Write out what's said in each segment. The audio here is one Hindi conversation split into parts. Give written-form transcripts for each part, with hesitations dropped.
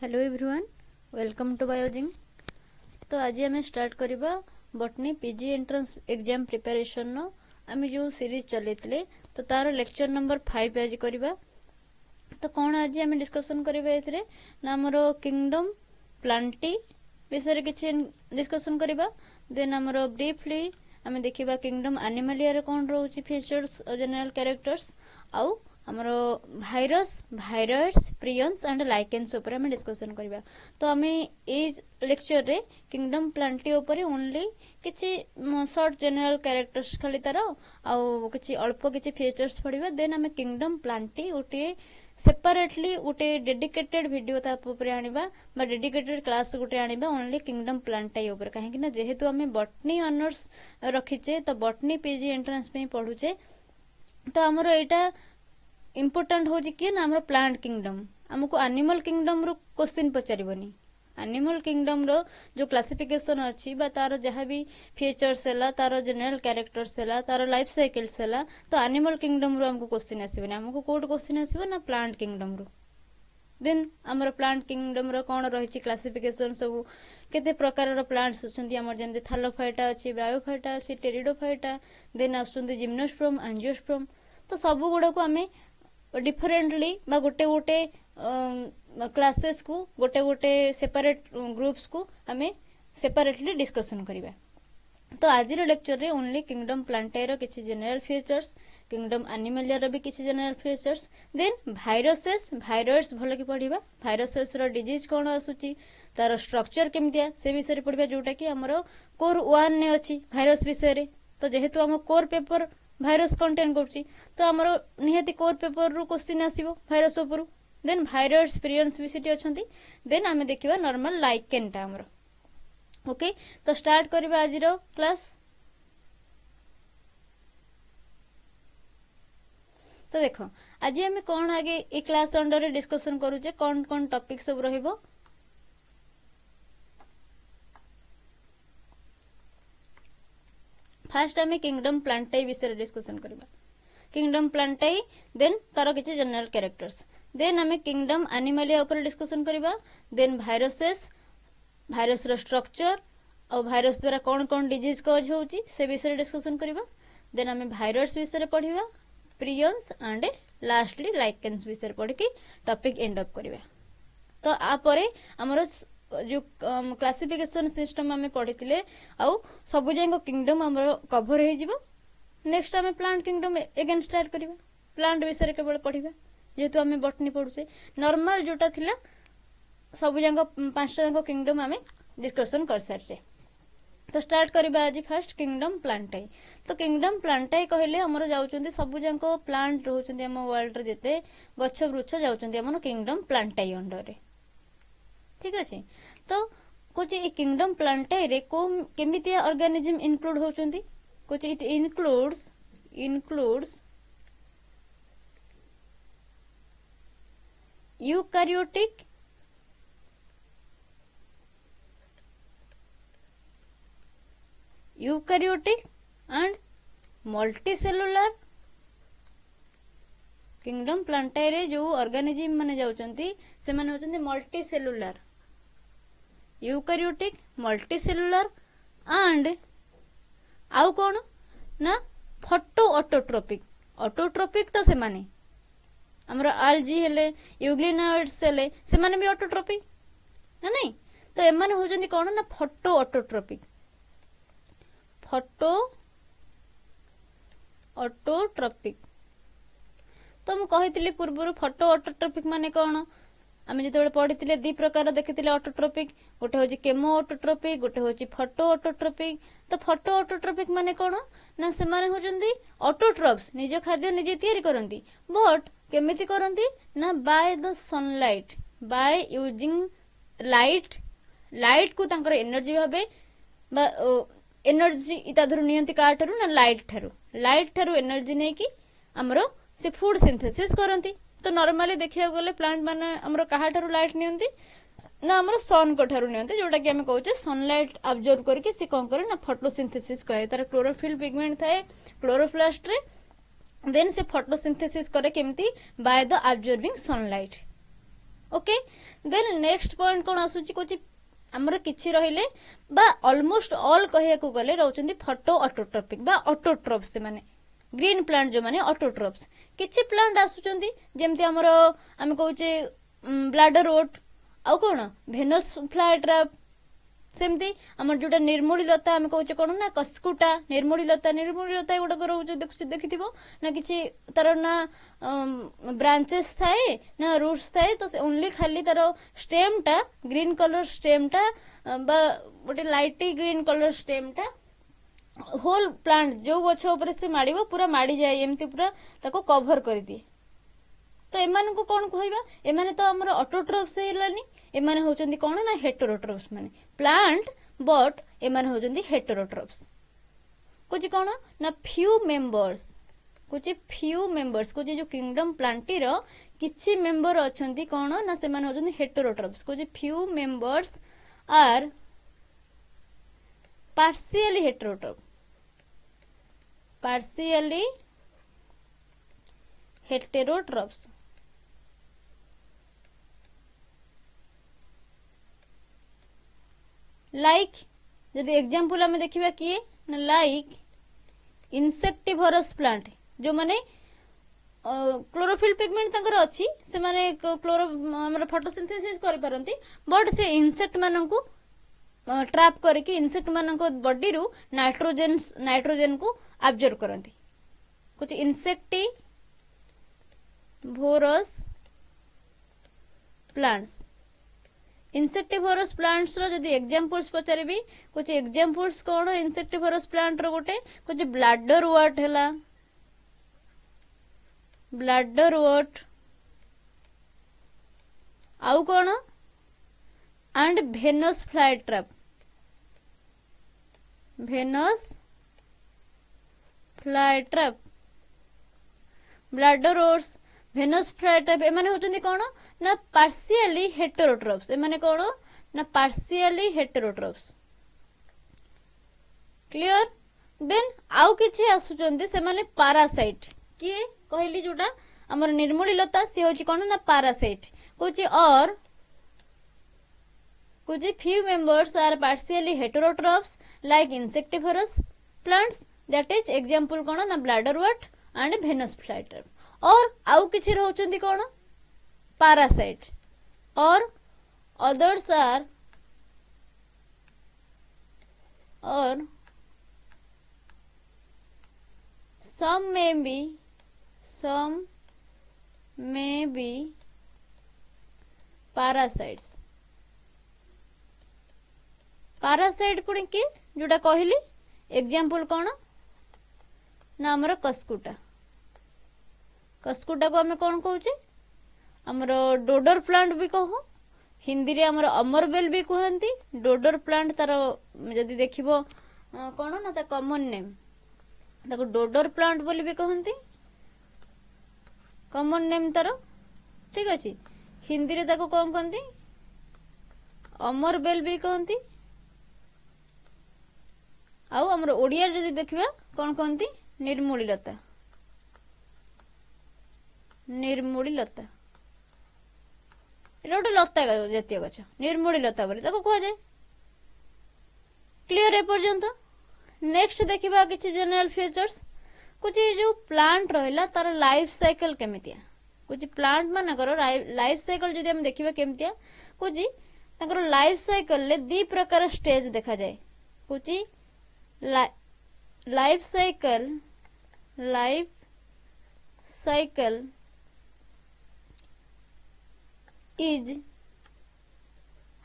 Hello everyone, welcome to Biozing. तो आज आम स्टार्ट करवा botany PG entrance exam preparation नो आम जो सीरीज चलते तो तार लेक्चर नंबर 5 आज करवा। तो कौन आज आम डिस्कसन करवा ना आमर किंगडम प्लांटी विषय किसी डिस्कसन करवा। देन आमर ब्रीफली आम देखा किंगडम एनिमलिया कौन रोचे फीचर्स जनरल कैरेक्टर्स आउ आमर भाइरस भाइरॉइड्स प्रियंस एंड लाइकेन्स ऊपर आम डिस्कसन करवा। तो आम लेक्चर रे किंगडम प्लांटी ऊपर ओनली किसी शॉर्ट जनरल कैरेक्टर्स खाली तार आउ किसी अल्प किसी फीचर्स पढ़ा। देन आम किंगडम प्लांटी गोटे सेपरेटली गोटे डेडिकेटेड वीडियो आनिबा बा डेडिकेटेड क्लास गोटे आनिबा ओनली किंगडम प्लांटाई ऊपर। कहीं जेहेतु आम बटनी ऑनर्स रखीचे तो बटनी पीजी एंट्रेंस पे पढ़ुचे तो आमर यहाँ इम्पोर्टाट हूँ किए ना आम प्लांट किंगडम आमको एनिमल किंगडम रू क्वेश्चन पचारबनी। एनिमल किंगडम रो जो क्लासिफिकेशन अच्छी बा तार जहाँ भी फीचर्स है तार जनरल कैरेक्टर्स है तार लाइफ साइकिल्स है तो एनिमल किंगडम रू हमको क्वेश्चन आसबनी। आमको कोड क्वेश्चन आसो ना प्लांट किंगडम रू। देन आमर प्लांट किंगडम रो कौन रही क्लासिफिकेशन सब केते प्रकार प्लांट्स अच्छी आम जमी थालोफाइटा अच्छी ब्रायोफाइटा अच्छी टेरिडोफाइटा देन आसुँच जिम्नोस्पर्म एंजियोस्पर्म। तो सब गुड़ा को आम डिफरेंटली बा गोटे गोटे क्लासेस को गोटे गोटे सेपरेट ग्रुप्स को आम सेपरेटली डिस्कसन करवा। तो आज लेक्चर रे ओनली किंगडम प्लांटाई किसी जनरल फीचर्स किंगडम एनिमलिया भी किसी जनरल फीचर्स देन भाइरसेस भाइरॉइड्स भल कि पढ़ा भाइरसेस डिजीज कौन आसूची तार स्ट्रक्चर केमिया से विषय पढ़ा जोटा कि आमर कोर 1 ने अच्छी भाइरस विषय। तो जेहेतु आम कोर पेपर भाइरस कंटेन करुच्ची तो आमर निहाती कोर पेपर रू क्वेश्चन आसीबो भाइरस उपरु। देन भाइरॉइड्स प्रियंस भी सीटी अछंती। देन आमे देखिबा नॉर्मल लाइकेनटा आमर। ओके तो स्टार्ट करबा आज रो क्लास। तो देखो आज आमे कोन आगे ए क्लास अंडर रे डिस्कशन करूचे कोन कोन टॉपिक सब रहिबो। फास्ट आम किंगडम प्लांटाई विषय डिस्कसन करबा। किंगडम प्लांटाई देन तार किसी जनरल कैरेक्टर्स देन आम किंगडम एनिमलिया ऊपर डिस्कसन करबा। देन भाइरसेस भाइरस रो स्ट्रक्चर और भाइरस द्वारा कौन कौन डिजीज कॉज होउची से विषय डिस्कसन करबा। देन आम भाइरस विषय पढ़िबा प्रियंस एंड लास्टली लाइकेन्स विषय पढ़ के टॉपिक एंड अप करबा। तो आपरे हमर जो क्लासिफिकेशन सिस्टम आम पढ़ी आउ सबु जाक किंगडम आमर कभर हो। नेक्स्ट आम प्लांट किंगडम एगेन स्टार्ट करबा। प्लांट विषय केवल पढ़ा जेहेतु आम बटनी पढ़ुचे नॉर्मल जोटा थिला सबु जाक 5टा जाक किंगडम आम डिस्कशन कर सारचे। तो स्टार्ट करबा आज फर्स्ट किंगडम प्लांटाई। तो किंगडम प्लांटाई कहले हमर जाउचंती सबु जाक प्लांट रहउचंती हम वर्ल्ड रे जेते गछ वृक्ष जाउचंती हमर किंगडम प्लांटाई अंडर रे। ठीक अच्छे तो कुछ किंगडम प्लांटाई रे को केमितिया ऑर्गेनिज्म इंक्लूड होचंती कुछ it includes eukaryotic and multicellular. Kingdom प्लांटाई रे जो ऑर्गेनिज्म माने जाउचंती से माने होचंती मल्टीसेलुलर यूकैरियोटिक मल्टीसेलुलर एंड आउ कौन ना फोटो ऑटोट्रोपिक। ऑटोट्रोपिक तो से माने हमर आल्जी हेले यूग्लिनोइड्स हेले से माने भी ऑटोट्रोपिक ना नहीं। तो एमाने होचंती कौन ना फोटो ऑटोट्रोपिक फोटो ऑटोट्रोपिक। तो मु कहितली पूर्व फोटो ऑटोट्रोपिक माने कौन आम जो पढ़ी दी प्रकार देखी ऑटोट्रोपिक गोटे हूँ केमो ऑटोट्रोपिक गोटे हूँ फोटो ऑटोट्रोपिक। तो फोटो ऑटोट्रोपिक माने कौन ना से माने होचंती ऑटोट्रोप्स निज खाद्य निजे तैयारी करंती बट केमिति करंती ना by the sunlight by using light को तांकर एनर्जी भाबे बा एनर्जी ताधर नियंती का ठारू ना लाइट ठारू एनर्जी नै कि हमरो से फूड सिंथेसिस करंती। तो नॉर्मली देखिया गले प्लांट माने हमरो काहा ठारू लाइट नियंती ना हमरो सन को ठारू नियंती जोटा कि हमें कहउचे सनलाइट अब्जॉर्ब करके से कोन करे ना फोटोसिंथेसिस करे। तार क्लोरोफिल पिगमेंट थाए क्लोरोप्लास्ट रे देन से फोटोसिंथेसिस करे केमती by the absorbing sunlight. Okay then next point कौन आसुची कोची हमर किछि रहिले बा ऑलमोस्ट ऑल कहिया को गले रहउचंदी फोटो ऑटोट्रोपिक बा ऑटोट्रोप्स से माने ग्रीन प्लांट जो माने ऑटोट्रोप्स किछि प्लांट आसुचंदी जेमति हमर हम कहउचे ब्लाडर वोट आउ कोन भेनस फ्लाई ट्रैप सेमती हमर जोटा निर्मूली लता हम कहउचे कोन ना कस्कुटा निर्मूली लता गुडा रहउचे देखिथिबो ना किछि तार ना ब्रांचेस थाए ना रूट्स थाए तो ओनली खाली तार स्टेम टा ग्रीन कलर स्टेम टा बा गोटे लाइटी ग्रीन कलर स्टेम टा होल प्लांट जो गछ ऊपर से माड़ीबो पूरा माड़ी जाए एमती पूरा ताको कवर कर दिए तो एमान को कौन कहइबा एमाने तो हमर ऑटोट्रोप्स हेलानी एमाने होचंदी कोन ना हेटेरोट्रोप्स माने प्लांट बट एमाने होचंदी हेटेरोट्रोप्स कुछ कोन ना फ्यू मेंबर्स कुछ जो किंगडम प्लांटी रो किछि मेंबर अछंती कोन ना से माने होचंदी हेटेरोट्रोप्स कुछ few members are partially heterotrophs like जदि एग्जांपल हमें देखिबा किए ना लाइक इंसेक्टिवरस प्लांट जो माने क्लोरोफिल पिगमेंट तंकर अछि से माने क्लोरो हमर फोटोसिंथेसिस करि परंती बट से इंसेक्ट मानन को ट्रैप करके इंसेक्ट मानन को बॉडी रु नाइट्रोजन को एब्जॉर्ब करंती कुछ इंसेक्टिवरस प्लांट्स रो जदि एग्जांपल्स पचारिबी कुछ एग्जांपल्स कोन इंसेक्टिवरस प्लांट रो गोटे कुछ ब्लाडर वॉट आउ कोन and Venus fly trap bladder worts Venus fly trap एमाने होचंदी कोन ना पार्शियली हेटेरोट्रोप्स एमाने कोन ना पार्शियली हेटेरोट्रोप्स क्लियर देन आउ किछि आसुचंदी से माने पैरासाइट किए कहली जोटा हमर निर्मूली लता से होची कोन ना पैरासाइट कुछ few members are partially heterotrophs like insectivorous plants that is example कोन ना bladderwort and venous flytrap और आउ किछि रहउचंदी कोन parasite or others are or some may be parasites parasite पुणी कि जोटा कहली एग्जांपल कोन ना हमर कस्कुटा को हमें कोन कहउचे हमर डोडर प्लांट भी कहू हिंदी रे हमर अमरबेल भी कहंती डोडर प्लांट तार जदी देखिबो कोन ना ता कॉमन नेम ताको डोडर प्लांट बोली भी कहंती कॉमन नेम तार ठीक अछि हिंदी रे ताको कोन कहंती अमरबेल भी कहंती आउ हमर ओडिया जदी देखिबा कोन कहंती निर्मूली लता एटा गोटे लता जातीय गछ निर्मूली लता बोली ताको कह जाए क्लियर ए पर्यंत नेक्स्ट देखिबा किछि जनरल फीचर्स कुछ जो प्लांट रहला तार लाइफ साइकिल केमितिया कुछ प्लांट मानकर लाइफ साइकिल जदी हम देखिबा केमितिया कुछ ताकर लाइफ साइकिल ले दी प्रकार स्टेज देखा जाए कुछ life cycle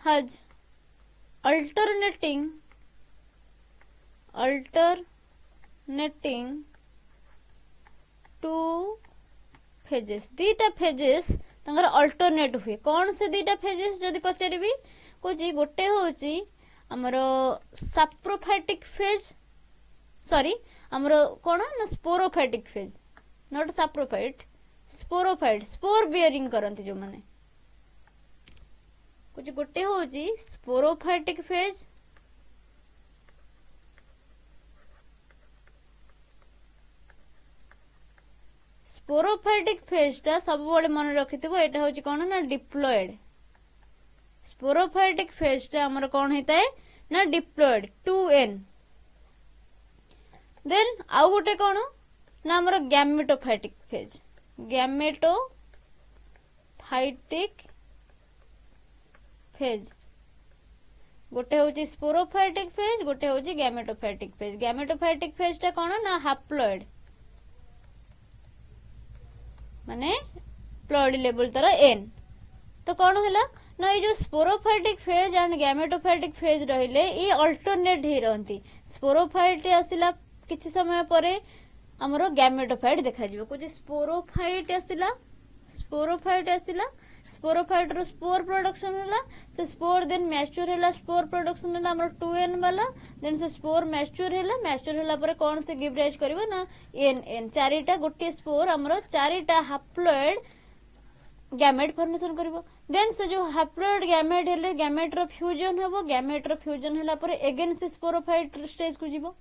has alternating two phases दीटा फेजेस तंगर अल्टरनेट हुए कौन से दीटा फेजेस जदी पचारिबी कोची गोटे होची हमरो सैप्रोफाइटिक फेज सॉरी हमरो कोन ना sporophytic phase not saprophyte sporophyte spore bearing करंती जो माने कुछ गोटे होची स्पोरोफाइटिक फेज स्पोरोफाइटिक फेज टा सब बड़े मन रखिथिबो एटा होची कोन ना डिप्लॉयड स्पोरोफाइटिक फेज टा हमर कोन हेताय ना डिप्लॉयड 2n देन आउ गोटे कोन ना हमर गैमेटोफाइटिक फेज गैमेटोफाइटिक फेज गोटे होची स्पोरोफाइटिक फेज गोटे होची गैमेटोफाइटिक फेज टा कोन ना हाप्लॉयड माने प्लॉयड लेवल तार n तो कौन है ना ये जो sporophytic phase and gametophytic phase रहिले ये अल्टरनेट ही रहती स्पोरोफाइट आसिला किछि समय परे हमरो गैमेटोफाइट देखा जिवो कुछ स्पोरोफाइट आसिला स्पोरोफाइट रो स्पोर प्रोडक्शन हला से स्पोर देन मैच्योर हला स्पोर प्रोडक्शन हला हमरो 2n वाला देन से स्पोर मैच्योर हला परे कोन से गिव राइज करबो ना n चारिटा गोटे स्पोर हमरो चारिटा हाप्लॉयड गैमेट फॉर्मेशन करिवो देन से जो हाप्लॉयड गैमेट हेले गैमेट रो फ्यूजन हेबो गैमेट रो फ्यूजन हला परे अगेन से स्पोरोफाइट स्टेज को जीवो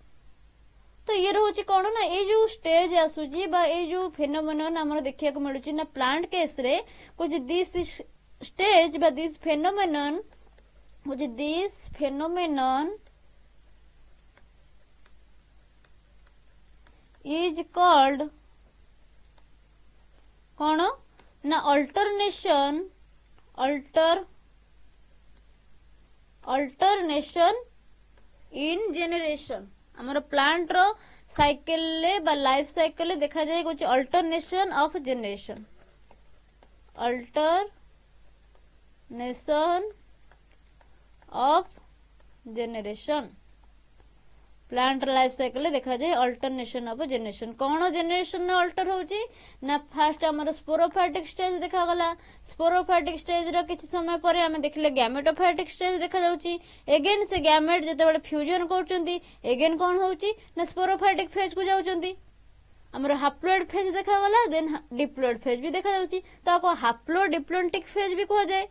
तो ये रहउची कोन ना ए जो स्टेज आसुची बा ए जो फेनोमेनन हमर देखिया को मिलुची ना प्लांट केस रे कुछ दिस स्टेज बा दिस फेनोमेनन इज कॉल्ड कोन ना अल्टरनेशन इन जेनरेशन हमर प्लांट रो साइकिल ले बा लाइफ साइकिल ले देखा जाए कुछ alternation of generation plant life cycle देखा जाए अल्टरनेशन ऑफ जेनरेशन कौन जेनरेशन ने अल्टर होची ना फास्ट हमर स्पोरोफाइटिक स्टेज देखा गला स्पोरोफाइटिक स्टेज रो किछ समय परे हम देखले गैमेटोफाइटिक स्टेज देखा जाउची अगेन से गैमेट जते बडे फ्यूजन करचंती अगेन कोन होची ना स्पोरोफाइटिक फेज को जाउचंती हमर हाप्लॉयड फेज देखा गला देन डिप्लॉयड फेज भी देखा जाउची तो को हाप्लो डिप्लॉन्टिक फेज भी कह जाए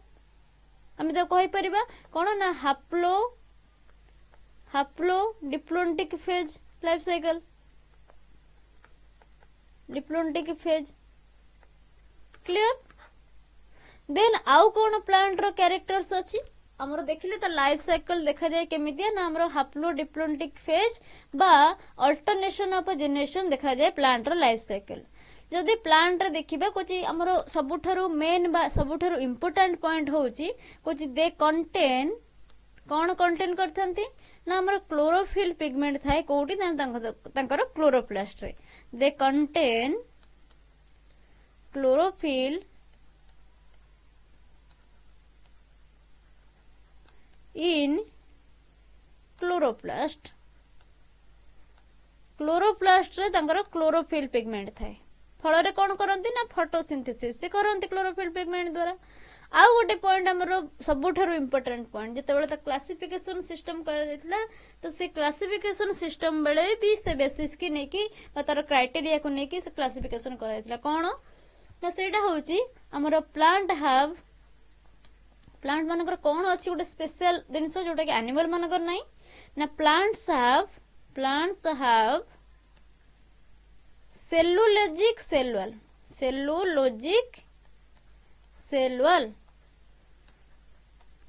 हम तो कहि परिबा कोन ना haplodiplontic phase life cycle diplontic phase clear then आउ कोन प्लांट रो कैरेक्टर्स अछि हमरो देखिले त लाइफ साइकिल देखा जाय केमितिया ना हमरो हाप्लो डिप्लॉन्टिक फेज बा अल्टरनेशन ऑफ जेनरेशन देखा जाय प्लांट रो लाइफ साइकिल जदि प्लांट रे देखिबा कुछ हमरो सबुठारु मेन बा सबुठारु इंपोर्टेंट पॉइंट होची कुछ दे कंटेन कौन कंटेन करथंती ना हमर क्लोरोफिल पिगमेंट थाए कोठी तांकर क्लोरोप्लास्ट रे they contain chlorophyll in chloroplast रे तांकर क्लोरोफिल पिगमेंट थाए फल रे कोन करंती ना फोटोसिंथेसिस से करंती क्लोरोफिल पिगमेंट द्वारा आउ गोटे पॉइंट हमर सबुठारु इंपोर्टेंट पॉइंट जते बेले त क्लासिफिकेशन सिस्टम कर देथिला तो से क्लासिफिकेशन सिस्टम बेले भी से बेसिस की नेकी बा तार क्राइटेरिया को नेकी से क्लासिफिकेशन कर देथिला कोन ना सेटा होची हमर प्लांट मानकर कोन अछि गोटे स्पेशल दिनस जोटा कि एनिमल मानकर नाही ना plants have cellulosic cell wall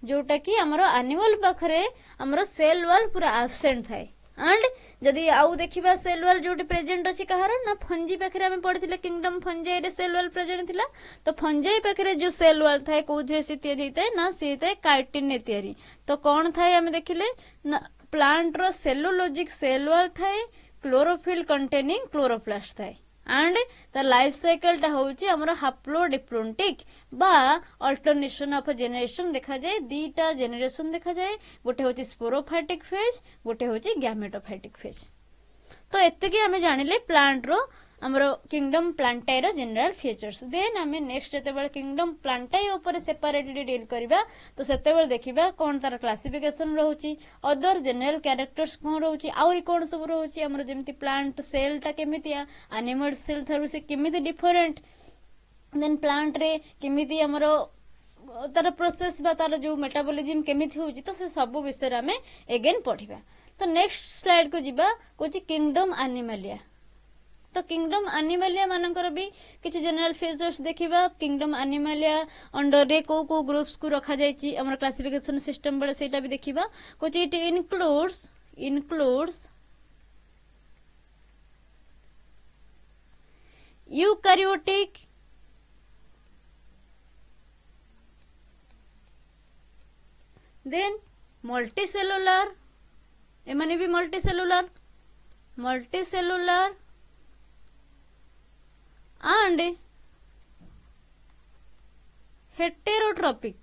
जोटा कि हमर एनिमल पाखरे हमर सेल वॉल पूरा एब्सेंट थाए एंड जदि आउ देखिबा सेल वॉल जोटी प्रेजेंट अछि कहार ना फंजी पाखरे हम पढिथिले किंगडम फंजाई रे सेल वॉल प्रेजेंट थिला तो फंजाई पाखरे जो सेल वॉल थाए कोथरे से तयारी थाए ना से थाए काइटिन ने तयारी तो कोन थाए हम देखिले ना प्लांट रो सेलुलोजिक सेल वॉल थाए क्लोरोफिल कंटेनिंग क्लोरोप्लास्ट थाए एंड द लाइफ साइकिल टा होची हमर हाप्लो डिप्लॉन्टिक बा अल्टरनेशन ऑफ जेनरेशन देखा जाए दीटा जेनरेशन देखा जाए गोटे होची स्पोरोफाइटिक फेज गोटे होची गैमेटोफाइटिक फेज तो एते के हमें जानिले प्लांट रो हमरो किंगडम प्लांटाई रो जनरल फीचर्स देन हमें नेक्स्ट जते बेले किंगडम प्लांटाई ऊपर सेपरेटली डील करबा तो सेते बेले देखिबा कोन तार क्लासिफिकेशन रहउची अदर जनरल कैरेक्टर्स कोन रहउची आउरी कोन सब रहउची हमरो जेमति प्लांट सेल टा केमितिया एनिमल सेल थारु से केमिति डिफरेंट देन प्लांट रे केमिति हमरो तार प्रोसेस बा तार जो मेटाबॉलिज्म केमिति होउची तो से सब विषय रे हमें अगेन पढिबा तो नेक्स्ट स्लाइड को जिबा कोची किंगडम एनिमलिया तो किंगडम एनिमालिया मानकर भी किसी जनरल फीचर्स देखिबा किंगडम एनिमालिया अंडर रे को ग्रुप्स को रखा जायछि हमर क्लासिफिकेशन सिस्टम बळे सेटा भी देखिबा कुछ it includes eukaryotic then multicellular एमाने भी मल्टीसेलुलर एंड हेटेरोट्रॉपिक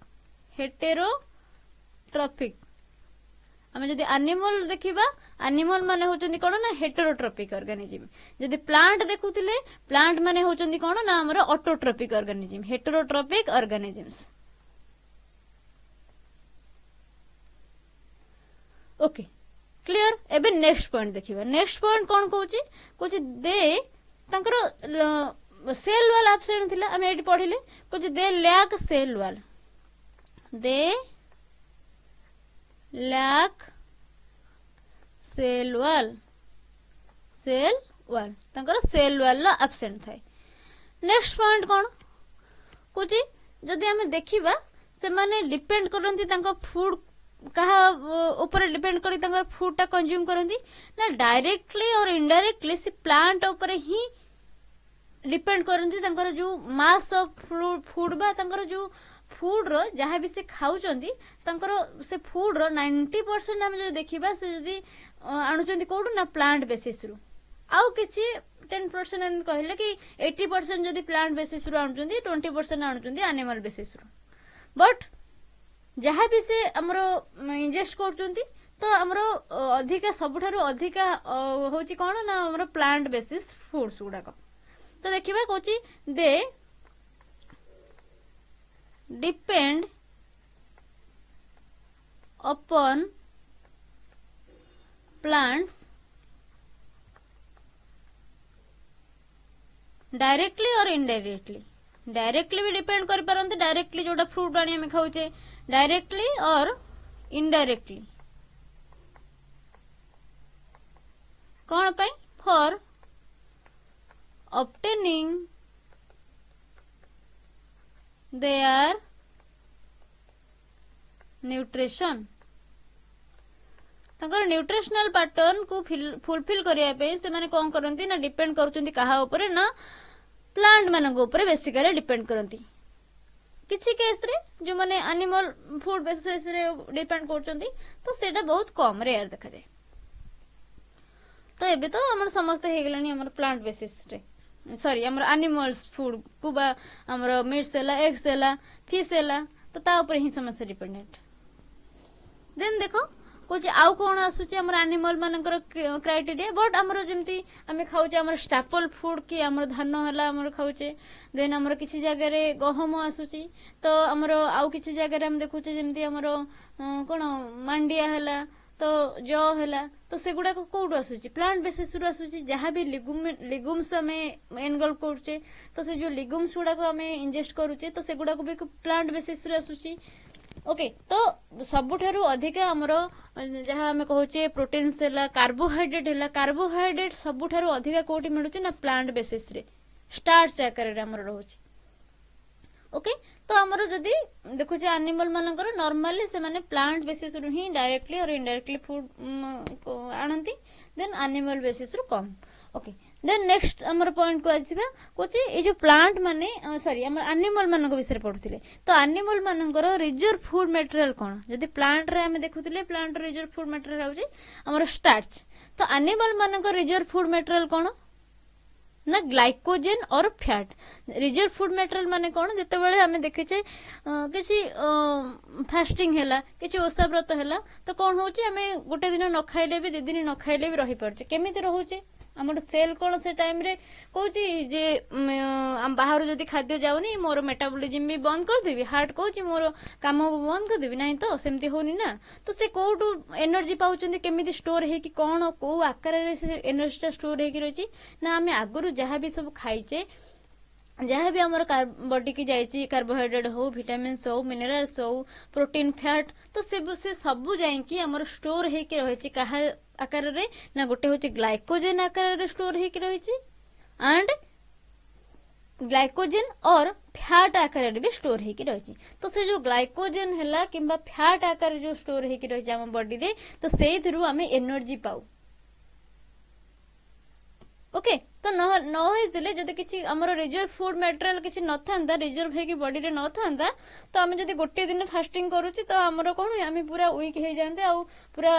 आमे जदि एनिमल देखिबा एनिमल माने होचंदी कोन ना हेटेरोट्रॉपिक ऑर्गेनिज्म जदि प्लांट देखुतिले प्लांट माने होचंदी कोन ना हमर autotrophic organism heterotrophic organisms okay clear एबे नेक्स्ट पॉइंट देखिबा नेक्स्ट पॉइंट कोन कहूची दे तांकर सेल वाल एब्सेंट थिला हम एटी पढिले कुछ दे लैक सेल वाल तांकर सेल वाल एब्सेंट थाए नेक्स्ट पॉइंट कोन कुछ जदि हम देखिबा से माने डिपेंड करंती तांकर फूड कहा ऊपर डिपेंड करी तांकर फूड टा कंज्यूम करंती ना डायरेक्टली और इनडायरेक्टली से प्लांट ऊपर ही डिपेंड करंती तांकर जो मास ऑफ फूड बा तांकर जो फूड रो जहाँ भी से खाउचंती तांकर से फूड रो 90% हम जो देखिबा से जदी आणुचंती कोडू ना प्लांट बेसिस रु आउ किछि 10% एन कहले कि 80% जदी प्लांट बेसिस रु आणुचंती 20% आणुचंती एनिमल बेसिस रु बट जहाँ भी से हमरो इंजेस्ट करचंती तो हमरो अधिका सबुठारु अधिका होची कोन ना हमरो प्लांट बेसिस फूड्स गुडा को तो देखिबा Kochi they depend upon plants directly और इनडायरेक्टली डायरेक्टली भी डिपेंड कर पारंती डायरेक्टली जोटा फ्रूट आनी हम खाऊचे डायरेक्टली और इनडायरेक्टली कौन पाई फॉर ऑब्टेनिंग देयर न्यूट्रिशन तांकर न्यूट्रिशनल पैटर्न को फुलफिल करिया पे से माने कोन करंती ना डिपेंड करचंती कहा ऊपर ना प्लांट मानक ऊपर बेसिकली डिपेंड करंती किछि केस रे जो माने एनिमल फूड बेसिस रे डिपेंड करचंती तो सेटा बहुत कम रेयर देखा जाए तो एबे तो हमर समस्त हे गेलानी हमर प्लांट बेसिस रे सॉरी हमर एनिमल्स फूड को बा हमर मीट्स एला एग्स एला फिश एला तो ता ऊपर ही समस्त डिपेंडेंट देन देखो कुछ आउ कोन आसुची हमर एनिमल मानकर क्राइटेरिया बट हमर जेमती हमें खाउचे हमर स्टैपल फूड की हमर धान हला हमर खाउचे देन हमर किछि जगह रे गहम आसुची तो हमर आउ किछि जगह रे हम देखुचे जेमती हमर कोन मांडिया हला तो जो हला तो सेगुडा को कोड आसुची प्लांट बेसिस रु आसुची जहां भी लिगुम्स हमें एनगल्फ करचे तो से जो लिगुम्स गुडा को हमें इंजेस्ट करूचे तो सेगुडा को भी प्लांट बेसिस रु आसुची ओके तो सबुठारु अधिका हमरो जहां हमें कहूचे प्रोटीन्स हला कार्बोहाइड्रेट सबुठारु अधिका कोठी मिलुचे ना प्लांट बेसिस रे स्टार्च आकार रे हमरो रहउची ओके तो हमरो जदी देखुचे एनिमल मानकर नॉर्मली से माने प्लांट बेसिस रु ही डायरेक्टली और इनडायरेक्टली फूड आनंती देन एनिमल बेसिस रु कम ओके देन नेक्स्ट हमर पॉइंट को आसीबा कोची ए जो प्लांट माने सॉरी हमर एनिमल मानक विषय पढुथिले तो एनिमल मानकर रिजर्व फूड मटेरियल कोन जदी प्लांट रे हम देखुथिले प्लांट रिजर्व फूड मटेरियल होची हमर स्टार्च तो एनिमल मानकर रिजर्व फूड मटेरियल कोन ना ग्लाइकोजेन और फैट रिजर्व फूड मटेरियल माने कोन जते बेले हमें देखिचे किछि फास्टिंग हैला किछि ओसा व्रत हैला तो कोन होची हमें गोटे दिन न खाइले भी 2 दिन न खाइले भी रही पड़चे केमिति रहउचे हमर सेल कोन से टाइम रे कहूची जे हम बाहर जदी खाद्य जाउनी मोर मेटाबॉलिज्म भी बंद कर देबी हार्ट कहूची मोर काम बंद कर देबी नहीं तो सेमती होनी ना तो से कोटू एनर्जी पाउचंदी केमिति स्टोर हे कि कोन को आकार रे से एनर्जी स्टोर हे कि रहिची ना हमें आगरु जहां भी सब खाइचे जहाँ भी हमारे बॉडी की जाइए कार्बोहाइड्रेट हो विटामिन्स हो मिनरल्स हो प्रोटीन फैट तो से सबू जाइकी हमर स्टोर होकर रही कहा आकार रे ना गोटे हूँ ग्लाइकोजेन आकार रे स्टोर होकर रही एंड ग्लाइकोजेन और फैट आकार भी स्टोर होगी रही। तो से जो ग्लाइकोजेन है कि फैट आकार जो स्टोर होगी रही आम बॉडी रे, तो से आम एनर्जी पाऊ। ओके, तो न जदि किसी आमर रिजर्व फूड मटेरियल किसी न था, रिजर्व है बॉडी रे न था, तो आम जब गोटे दिन फास्टिंग करुचे तो आमर कौन आम पूरा वीक हो जाते, आ पूरा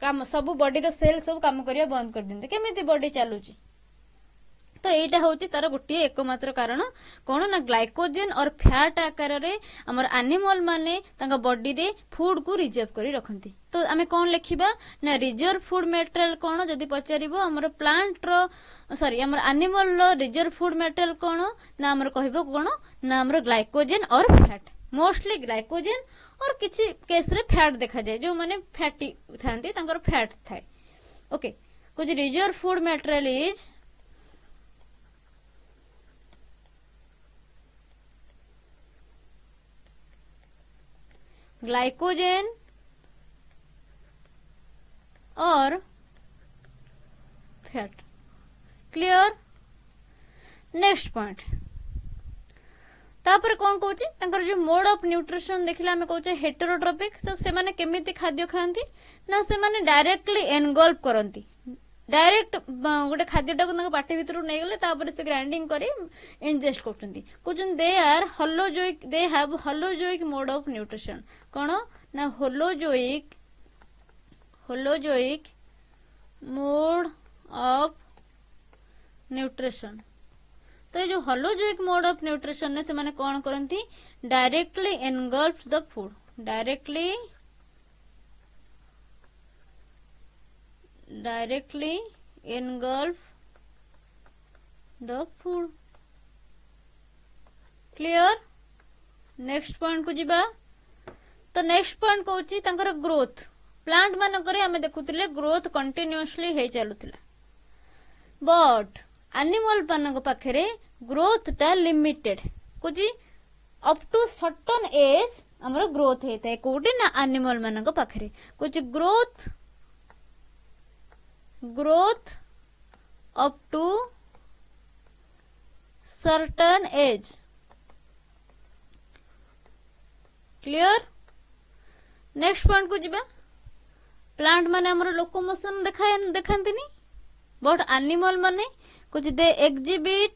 काम सब बॉडी सेल सब काम करने बंद कर देते, केमी बॉडी चलुची। तो यहीटा हूँ तार गोटे एकमात्र कारण कौन ना ग्लाइकोजेन और फैट आकार रे हमर एनिमल माने तांका बॉडी रे फूड को रिजर्व करी रखती। तो आम कौन लिखिबा ना रिजर्व फूड मटेरियल कौन जदि पचारिबो हमर प्लांट रो सॉरी हमर एनिमल रो रिजर्व फूड मटेरियल कौन ना हमर कहबो कौन ना हमर ग्लाइकोजेन और फैट, मोस्टली ग्लाइकोजेन और किछि केस रे फैट देखा जाए, जो माने फैटी थांती तांकर फैट थाए। ओके, कुछ reserve food material is glycogen और फैट। क्लियर? नेक्स्ट पॉइंट तापर कौन कहूँ जो मोड ऑफ न्यूट्रिशन देखिले आम कहूँ हेटेरोट्रॉपिक। तो से माने केमिति खाद्य खाती ना से माने डायरेक्टली एनगल्फ करती, डायरेक्ट गोटे खाद्यटा पाटी भितर नहीं गले तापर से ग्राइंडिंग करी इंजेस्ट करछंती। कहउछन they are holozoic, they have holozoic mode of nutrition. कौन ना होलोजोइक मोड ऑफ न्यूट्रिशन। तो ये जो होलोजोइक मोड ऑफ न्यूट्रिशन ने से माने कौन करती directly engulf the food, directly engulf the food। Clear? Next point को जीवा। तो नेक्स्ट पॉइंट कहूची तांकर ग्रोथ। प्लांट मानकरे आमे देखुतिले ग्रोथ कंटिन्यूअसली हे चलुतिला, बट एनिमल मानक पाखरे ग्रोथ टा लिमिटेड कुची अप टू सर्टेन एज हमर ग्रोथ हेते कोटे ना एनिमल मानक पाखरे कुची growth up to certain age। Clear? Next point को जीवा। प्लांट माने हमर लोकोमोशन देखांती नहीं, बट एनिमल माने कुछ they exhibit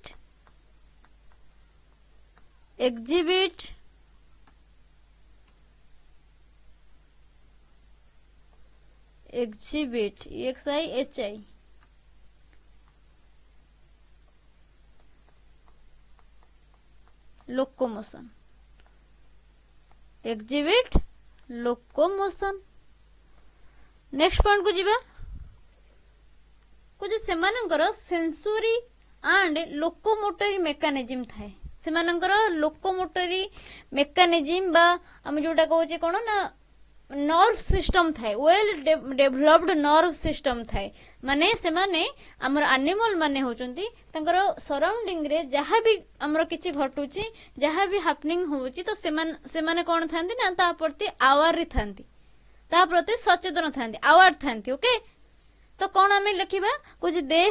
EXIHI locomotion, exhibit locomotion. Next point को जीवा। कुछ सेमानंकर सेंसोरी एंड लोकोमोटरी मेकानिज्म थाए, सेमानंकर लोकोमोटरी मेकानिज्म बा हम जोटा कहूचे कोन ना नर्व सिस्टम थाए, वेल डेभलप्ड नर्व सिस्टम थाए। माने से माने हमर एनिमल माने होचंती तांकर सराउंडिंग रे जहाँ भी हमर किछि घटुची, जहाँ भी हैपनिंग होची, तो से माने कोन थांती ना ता प्रति आवार रे थांती, ता प्रति सचेतन थांती, आवार थांती। ओके, तो कोन हमें लिखिबा कुछ they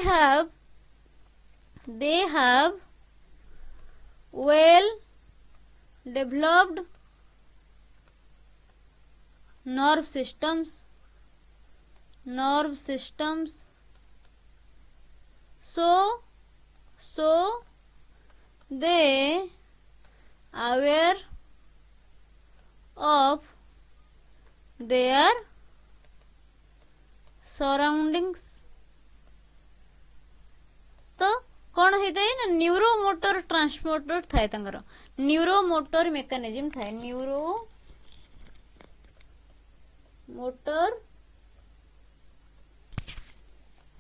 have well developed nerve systems so they aware of their surroundings। तो कौन होता है ना न्यूरोमोटर ट्रांसपोर्टर थाए, तांकर न्यूरोमोटर मेकानिज्म थाए, मोटर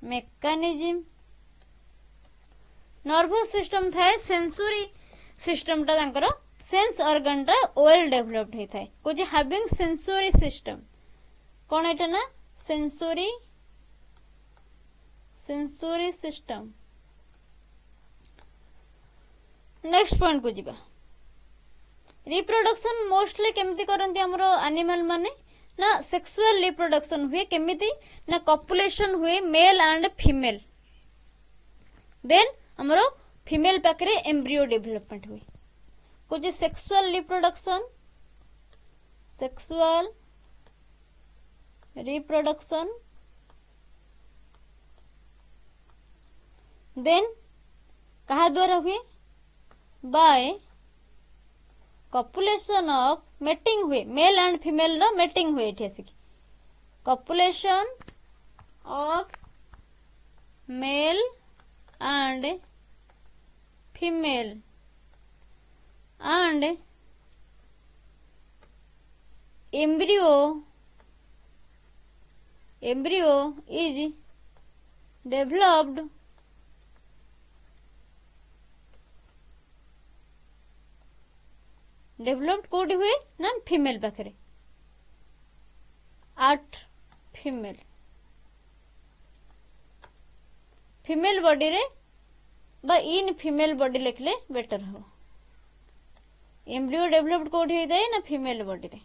मेकानिज्म। नर्वस सिस्टम थाए, सेंसोरी सिस्टम टा तांकर सेंस ऑर्गन टा वेल डेवलप्ड हे थाए। कुछ हैविंग सेंसोरी सिस्टम कोन एटा ना सेंसोरी सिस्टम। नेक्स्ट पॉइंट को जीवा। रिप्रोडक्शन मोस्टली केमती करंती हमरो एनिमल माने ना सेक्सुअल रिप्रोडक्शन हुए, केमिति ना कॉपुलेशन हुए मेल एंड फीमेल। देन हमरो फीमेल पाखरे एम्ब्रियो डेवलपमेंट हुए कुछ सेक्सुअल रिप्रोडक्शन देन कहा द्वारा हुए बाय कॉपुलेशन ऑफ मेटिंग हुए मेल एंड फीमेल रो मेटिंग हुए एठी आसी copulation of male and female and embryo is developed कोडी हुए ना फीमेल पाखरे आठ फीमेल बॉडी रे बा इन फीमेल बॉडी लिखले बेटर हो एम्ब्रियो डेवलप्ड कोडी होइदाय ना फीमेल बॉडी रे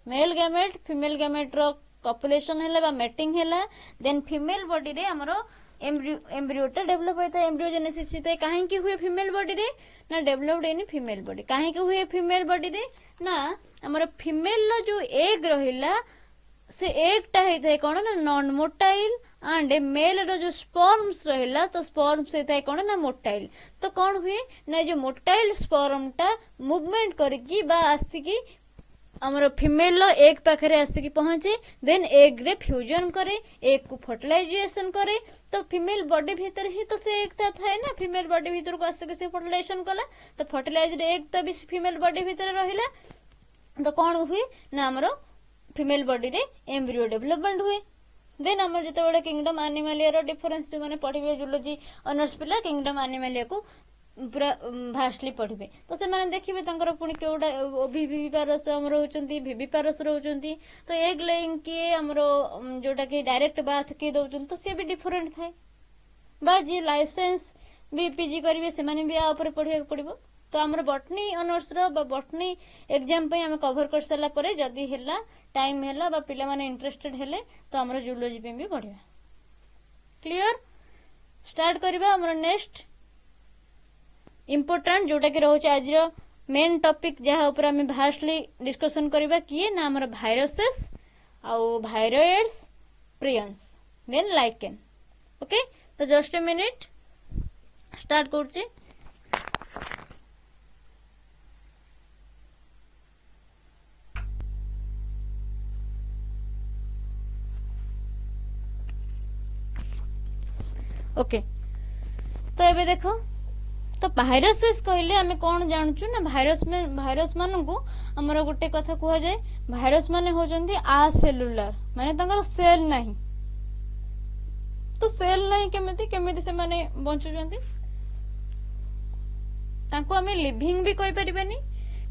मेल गैमेट फीमेल गैमेट रो कॉपुलेशन हैला बा मैटिंग हैला देन फीमेल बॉडी रे हमरो एम्ब्रियोटा डेवलप होता है एम्ब्रियोजेनेसिस होता है काहे की हुए फीमेल बॉडी रे ना डेवलप्ड इन फीमेल बॉडी काहे की हुए फीमेल बॉडी रे ना हमरो फीमेल लो जो एग रहिला से एगटा होता है कोन ना नॉन मोटाइल एंड मेल रो जो स्पर्म्स रहिला तो स्पर्म्स होता है कोन ना मोटाइल तो कोन हुए ना जो मोटाइल स्पर्मटा मूवमेंट करकी बा आसीकी हमरो फीमेल लो एग पाखरे आसीकी पहुंचे देन एग रे फ्यूजन करे एग को फर्टिलाइजेशन करे तो फीमेल बॉडी भीतर ही तो से एग था ना फीमेल बॉडी भीतर को आसीकी से फर्टिलाइजेशन कला तो फर्टिलाइज्ड एग तो भी फीमेल बॉडी भीतर रहिला तो कोन हुए ना हमरो फीमेल बॉडी रे एम्ब्रियो डेवलपमेंट हुए देन हमर जते बडे किंगडम एनिमलिया रो डिफरेंस जो माने पढिबे जूलॉजी ऑनर्स पिला किंगडम एनिमलिया को पूरा भास्टली पढ़िबे तो से माने देखिबे तांकर पुनी केउडा ओभिविपारस हमर होचंती विविपारस रहउचंती तो एग लेइंग के हमरो जोटा के डायरेक्ट बाथ के दउचंती तो से भी डिफरेंट थाए बा जे लाइफ साइंस भी पीजी करिवे से माने भी आ ऊपर पढिया पड़िबो तो हमर बॉटनी ऑनर्स रो बा बॉटनी एग्जाम पे हम कवर कर सला परे जदी हेला टाइम हेला बा पिला माने इंटरेस्टेड हेले तो हमर जूलॉजी पे भी पढिबा क्लियर स्टार्ट करिबा हमर नेक्स्ट इम्पोर्टेंट जोटा कि रोचे आज मेन टॉपिक जहाँ ऊपर आम भास्टली डिस्कशन करबा किए ना हमर भाइरसेस आउ भाइरोइड्स प्रियंस देन लाइकेन ओके तो जस्ट ए मिनिट स्टार्ट करछि ओके तो एबे देखो तो भाइरसेस कहले आमे कोन जानछु ना भाइरस मानन को हमर गोटे कथा कहै जाय भाइरस माने होजंती आ सेलुलर माने तंगर सेल नाही तो सेल नाही केमिति से माने बंचु जंती तांको आमे लिविंग भी कहि परिबानी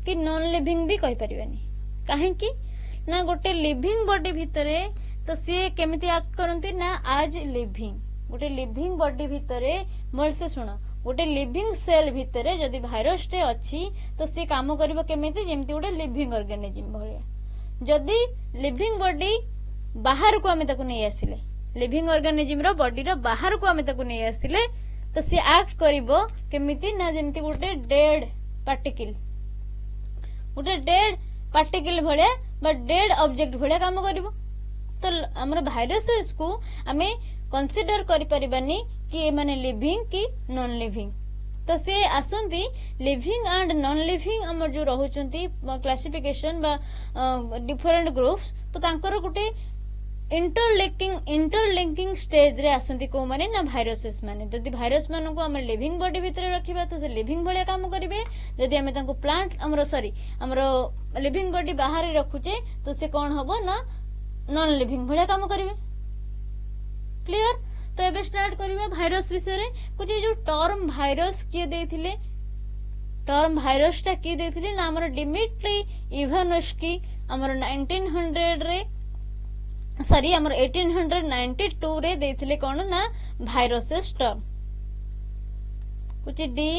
कि नॉन लिविंग भी कहि परिबानी काहे कि ना गोटे लिविंग बॉडी भितरे तो से केमिति एक्ट करंती ना आज लिविंग गोटे लिविंग बॉडी भितरे मोर से सुनो गोटे लिविंग सेल भितरे जदि भाइरस टे अछि तो से काम करिवो केमिति जेमति गोटे लिविंग ऑर्गेनिज्म भलिया जदि लिविंग बॉडी बाहर को आमे ताको नै आसिले लिविंग ऑर्गेनिज्म रो बॉडी रो बाहर को आमे ताको नै आसिले तो से एक्ट करिवो केमिति ना जेमति गोटे डेड पार्टिकल भलिया बा डेड ऑब्जेक्ट भलिया काम करिवो तो हमर भाइरसेस को आमे कंसीडर करि परिबानी कि माने लिविंग कि नॉन लिविंग तो से आसंती लिविंग एंड नॉन लिविंग हमर जो रहउचंती क्लासिफिकेशन बा डिफरेंट ग्रुप्स तो तांकर गुटे इंटरलिंकिंग स्टेज रे आसंती को माने ना भाइरसेस माने जदि भाइरस मानको को हमर लिविंग बॉडी भितर रखिबा तो से लिविंग भलिया काम करिवे जदि हमें तांको प्लांट हमरो लिविंग बॉडी बाहर रखुचे तो से कोन हबो ना नॉन लिविंग भलिया काम करिवे क्लियर तो एबे स्टार्ट करिबा भाइरस विषय रे कुछ जो टर्म भाइरस किए देथिले टर्म भाइरस टा किए देथिले ना हमर डिमिट्री इवानोस्की हमर 1900 रे सॉरी हमर 1892 रे देथिले कोन ना भाइरसेस टर्म कुछ डी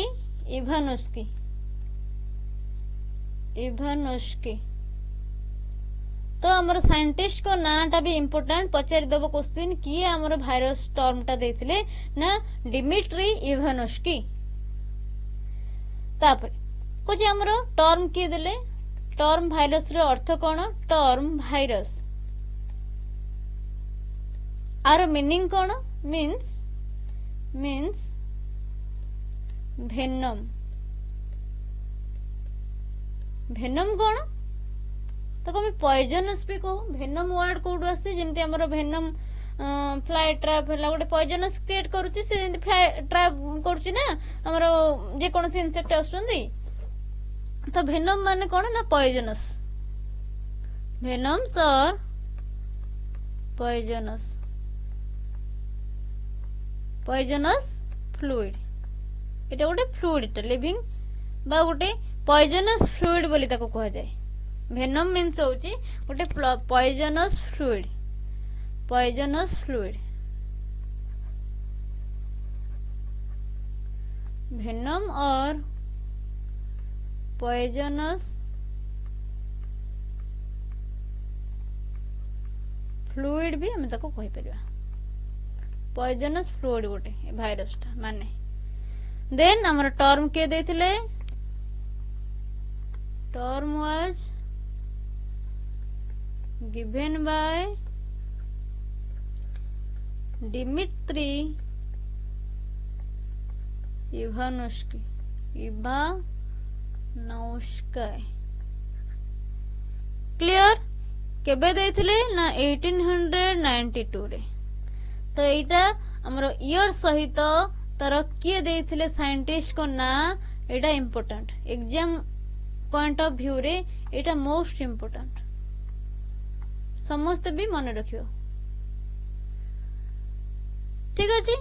इवानोस्की तो हमर साइंटिस्ट को नाटा भी इम्पोर्टेंट पचारि दबो क्वेश्चन किए हमर भाइरस टर्म टा देथिले ना डिमिट्री इवानोस्की। तापर कुछ हमर टर्म किए देले टर्म भाइरस रो अर्थ कोन टर्म भाइरस आर मीनिंग कोन मीन्स भेनम कोन तो कमी पॉइजनस भी कहू भेनम वर्ड कोड आसी जेमती हमर भेनम फ्लाई ट्रैप हला गोटे पॉइजनस क्रिएट करूची से जेमती फ्लाई ट्रैप करूची ना हमर जे कोनसी इंसेक्ट आछुंदी तो भेनम माने कोन ना पॉइजनस भेनम्स और पॉइजनस फ्लूइड एटा गोटे फ्लूइड एटा लिविंग बा गोटे पॉइजनस फ्लूइड बोली ताको कहा जाए। भेनम मीन्स होची गोटे पॉइजनस फ्लूइड भेनम और पॉइजनस फ्लूइड भी हम ताको कहि परिबा पॉइजनस फ्लूइड गोटे भाइरस टा माने। देन हमर टर्म के देथिले term was given by Dmitry Ivanovsky clear केबे देथिले ना 1892 रे। तो एटा हमरो ईयर सहित तार किए देथिले साइंटिस्ट को ना एटा important exam point of view रे एटा मोस्ट इम्पोर्टेंट समस्त भी मन रखियो ठीक अछि।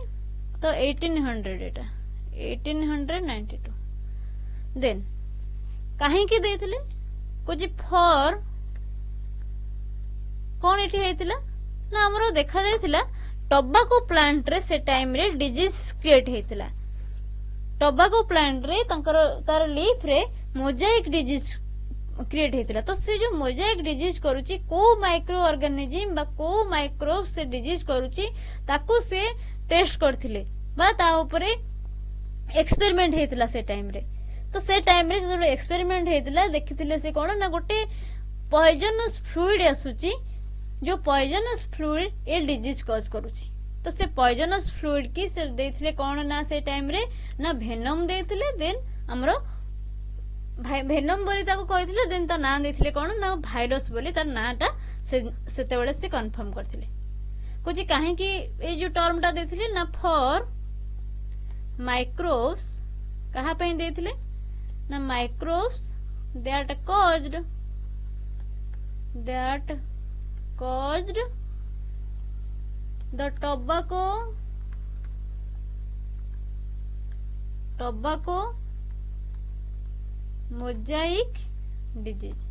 तो 1800 एटा 1892 देन काहे की देथिले कुछ फॉर कोन एठी हेतिला ना हमरो देखा जायतिला टोबैको प्लांट रे से टाइम रे डिजीज क्रिएट हेतिला टोबैको प्लांट रे तार लीफ रे मोजाइक डिजीज क्रिएट हेतिला। तो से जो मोजाइक डिजीज करूची को माइक्रो ऑर्गेनिज्म बा को माइक्रोब से डिजीज करूची ताको से टेस्ट करथिले बा ता ऊपरे एक्सपेरिमेंट हेतिला से टाइम रे। तो से टाइम रे जो एक्सपेरिमेंट हेतिला देखिथिले से कोन ना गोटे पॉइजनस फ्लूइड आसुची जो poisonous fluid a disease cause करूची। तो से पॉइजनस फ्लूइड की से देथिले कोन ना से टाइम रे ना भेनम देथिले देन हमरो भेनम बोली ताको कहिथिले देन ता ना देथिले कोन ना भाइरस बोली तार नाटा सेते बेले से कंफर्म करथिले कुछ काहे कि ए जो टर्म टा देथिले ना फॉर माइक्रोब्स कहा पे देथिले ना microbes that caused the tobacco mosaic disease।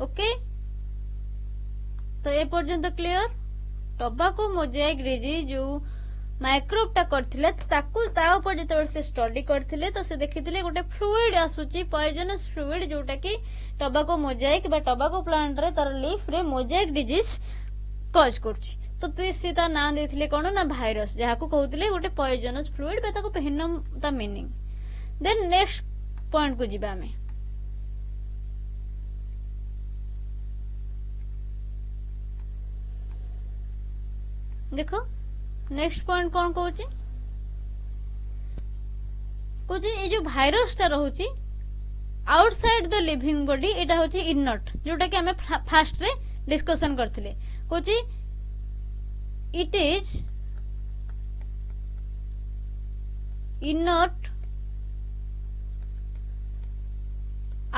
Okay तो ए पर्यंत क्लियर टोबैको मोजाइक डिजीज जो माइक्रोब टा करथिले ताकू ता ऊपर जते से स्टडी करथिले तो से देखिथिले गोटे फ्लूइड आसुची पॉइजनस फ्लूइड जोटा कि टोबैको मोजाइक बा टोबैको प्लांट रे तार लीफ रे मोजाइक डिजीज कॉज करछि। तो सीता ना देथिले कोन ना भाइरस जहाको कहउथिले गोटे पॉइजनस फ्लूइड बा ताको भेनम ता मीनिंग। देन नेक्स्ट पॉइंट को जिबा में देखो नेक्स्ट पॉइंट कौन कहूची कुछ ये जो भाइरस टा रहूची आउटसाइड द लिविंग बॉडी एटा होची इनट जोटा कि हमें फास्ट रे डिस्कशन करथिले कुछ it is इनट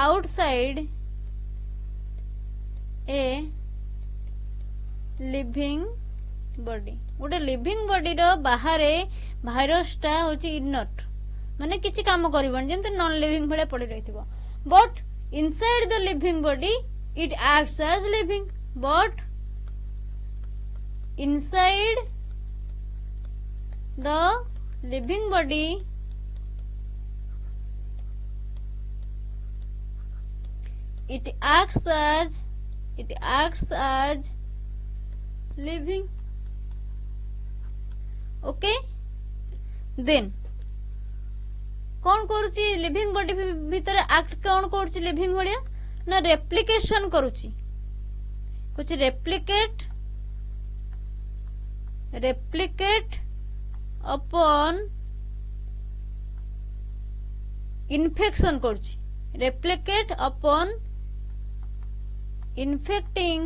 outside a living body गोटे लिविंग बॉडी रो बाहर भाइरस टा होची इनट माने किछि काम करिवन जेंते नॉन लिविंग भले पड़ी रहिथिबो but inside the living body it acts as living but inside the living body it acts as living. Okay then कौन करुची लिविंग बॉडी भितर एक्ट कौन करुची लिविंग भलिया ना रेप्लिकेशन करुची कुछ रेप्लिकेट अपॉन इन्फेक्शन करुची replicate upon infecting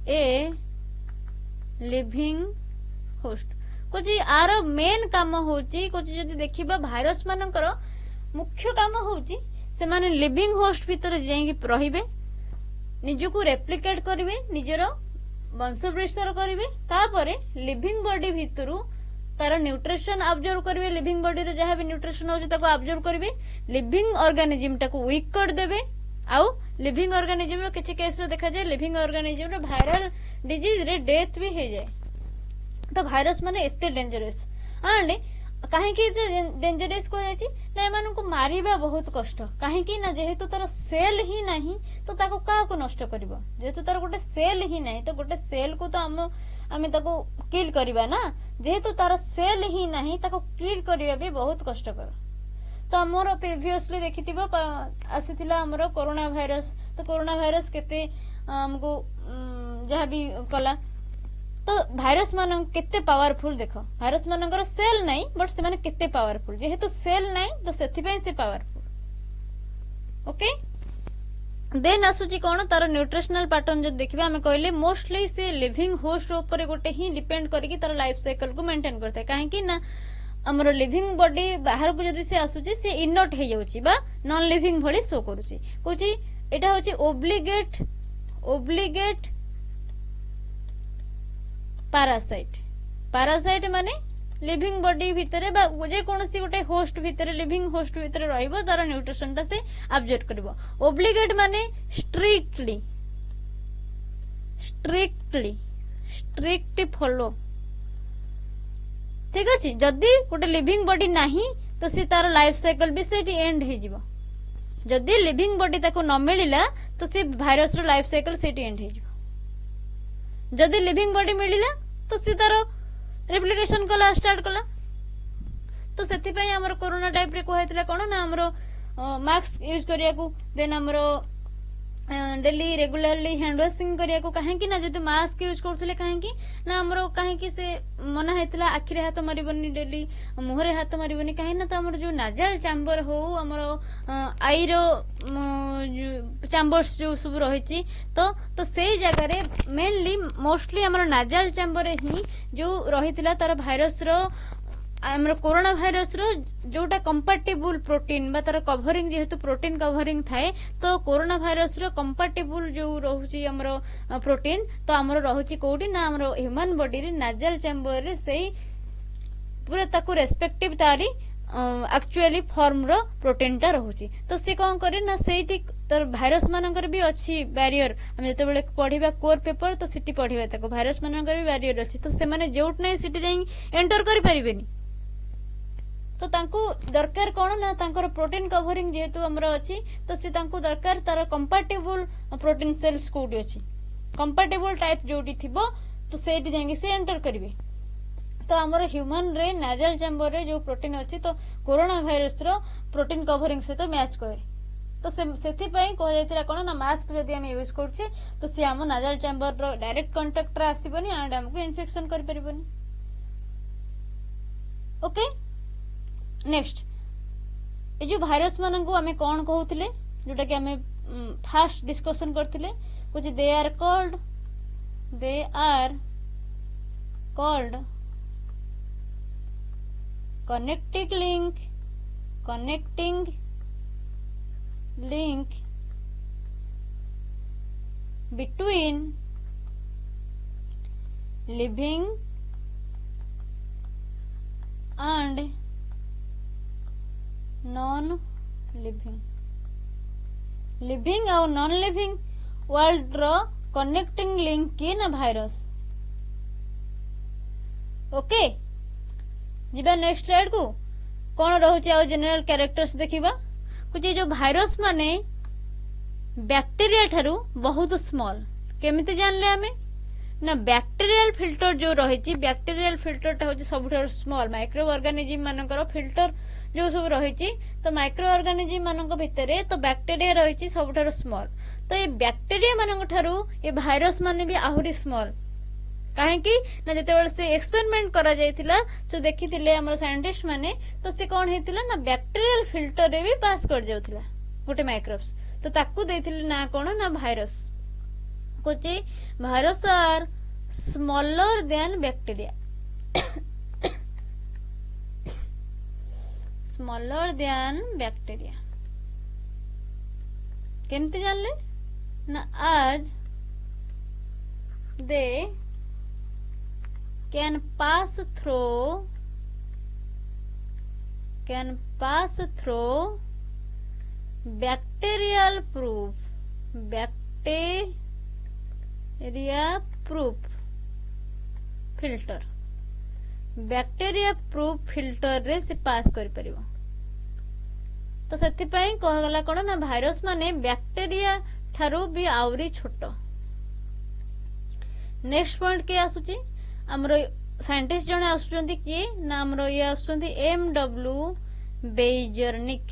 a living host कुछ आर मेन काम होची कुछ जदि देखिबा भाइरस मानकर मुख्य काम होची से माने लिविंग होस्ट भीतर जाई रहिबे निजको रेप्लिकेट करिवे निजर वंश विस्तार करिवे तापरे लिविंग बॉडी भितरु तार न्यूट्रिशन ऑब्जर्व करिवे लिविंग बॉडी रे जहां भी न्यूट्रिशन होची ताको ऑब्जर्व करिवे लिविंग ऑर्गेनिज्म टाको वीक कर देबे आउ लिविंग ऑर्गेनिज्म रो किछि केस रे देखा जाय लिविंग ऑर्गेनिज्म रो वायरल डिजीज रे डेथ भी हो जाए तो भाइरस माने एते डेंजरस एंड काहे की डेंजरस को जायछि ना एमान को मारिबा बहुत कष्ट काहे की ना जेहेतु तार सेल ही नहीं तो ताको का को नष्ट करबो जेहेतु तार गोटे सेल ही नहीं तो गोटे सेल को तो आमे ताको किल करबा ना जेहेतु तार सेल ही नहीं ताको किल करबा भी बहुत कष्टकर तो हमर प्रीवियसली देखिथिबो आसीथिला हमर कोरोना भाइरस तो कोरोना भाइरस केते हमको जहाँ भी कला तो भाइरस मान केते पावरफुल देख भाइरस मानकर सेल नहीं बट से माने केते पावरफुल जेहेतु सेल नहीं तो सेथिपई से पावरफुल ओके देन आसुची कोन तार न्यूट्रिशनल पैटर्न जो देखिबा हमें कहले मोस्टली से लिविंग होस्ट ऊपर गोटे ही डिपेंड करिकि तार लाइफ साइकिल को मेंटेन करता है काहे कि ना हमर लिविंग बॉडी बाहर को जदी से आसुची से इनट हे जाउची बा नॉन लिविंग भली शो करूची कोची एटा होची ओब्लिगेट पारासाइट माने लिविंग बॉडी भितरे बा जे कोनसी गोटे होस्ट भितरे लिविंग होस्ट भितरे रहइबो तार न्यूट्रिशन ता से ऑब्जर्व करबो ओब्लिगेट माने स्ट्रिक्टली फॉलो ठीक अछि जदी गोटे लिविंग बॉडी नाही तो से तार लाइफ साइकिल भी सेठी एंड हे जिवो जदी लिविंग बॉडी ताको न मिलिला तो से भाइरस रो लाइफ साइकिल सेठी एंड हे जिवो जदी लिविंग बॉडी मिलिला तो से तार रेप्लिकेशन कला स्टार्ट कला तो सेति पई हमर कोरोना टाइप रे कहैतला कोन ना हमर मास्क यूज करिया को देन हमर डेली रेगुलरली हैंड वाशिंग करिया को काहे कि ना जदि मास्क यूज करथले काहे कि ना हमरो काहे कि से मना हेतला आखिरे हाथ मारिबनी डेली मुहरे हाथ मारिबनी काहे ना तो हमर जो नाजल चैम्बर हो हमरो आईरो चैम्बर्स जो सब रहिची तो सेई जगह रे मेनली मोस्टली हमर नाजल चैम्बर ही जो रहितला तार भाइरस रो हमर कोरोना भाइरस रो जोटा कंपैटिबल प्रोटीन बा तार कवरिंग जेहेतु प्रोटीन कवरिंग थाए तो कोरोना भाइरस रो कंपैटिबल जो रहउची हमर प्रोटीन तो हमर रहउची कोडी ना हमर ह्यूमन बॉडी रे नाजल चैम्बर रे सेई पूरा ताको रेस्पेक्टिव तारी एक्चुअली फॉर्म रो प्रोटीन टा रहउची तो से कोन करे ना सेठी तर भाइरस मानकर भी अच्छी बैरियर हम जते बेले पढिबा कोर पेपर तो सिटी पढिबा ताको भाइरस मानकर भी बैरियर अछि तो से माने जोट नै सिटी जाई एंटर करि परिबेनी तो तांको दरकार कोन ना तांकर प्रोटीन कवरिंग जेहेतु हमरो अछि तो से तांको दरकार तार कंपैटिबल प्रोटीन सेल्स कोडी अछि कंपैटिबल टाइप जोडी थिबो तो सेठी जाई से एंटर करिवे तो हमरो ह्यूमन रे नाजल चैम्बर रे जो प्रोटीन अछि तो कोरोना भाइरस रो प्रोटीन कवरिंग से तो मैच करे तो सेथि पई कह जायतिला कोन ना मास्क जदी हम यूज करछे तो से हम नाजल चैम्बर रो डायरेक्ट कांटेक्ट रे आसीबनी एंड हमको इन्फेक्शन करि परिबनी ओके नेक्स्ट ए जो भाइरस मानन को हमें कोन कहउथिले जोटा कि हमें फास्ट डिस्कशन करथिले कुछ they are called connecting link between living and non-living living और नॉन लिविंग वर्ल्ड रो कनेक्टिंग लिंक की ना भाइरस ओके जिबा नेक्स्ट स्लाइड को कोन रहउची आ जनरल कैरेक्टर्स देखिबा कुछ जो भाइरस माने बैक्टीरिया ठारू बहुत स्मॉल केमिति जानले आमे ना बैक्टीरियल फिल्टर जो रही बैक्टीरियल फिल्टर हूँ सब स्मॉल माइक्रो ऑर्गेनिज्म मानकर फिल्टर जो सब रही तो माइक्रो ऑर्गेनिज्म मान भितर तो बैक्टीरिया रही सब स्मॉल तो ये बैक्टीरिया मान ये भाइरस माने भी आहरी स्मॉल कहीं ना जिते से एक्सपेरिमेंट करा जायतिला से देखी साइंटिस्ट माने तो से कौन होता ना बैक्टीरियल फिल्टर रे भी पास कर जाउतिला गोटे माइक्रोब्स तो ताकू देथिले ना कौन ना भाइरस कुछ virus are smaller than bacteria smaller than bacteria केमती जानले ना आज they can pass through bacterial filter bacteria proof filter रे से पास कर परिबो तो सेति पई कहगला कोन ना भाइरस माने बैक्टीरिया ठारू भी आवरी छोटो नेक्स्ट पॉइंट के आसुची हमरो साइंटिस्ट जने आसुचंती कि ना हमरो ये आसुचंती एमडब्ल्यू बेजर्निक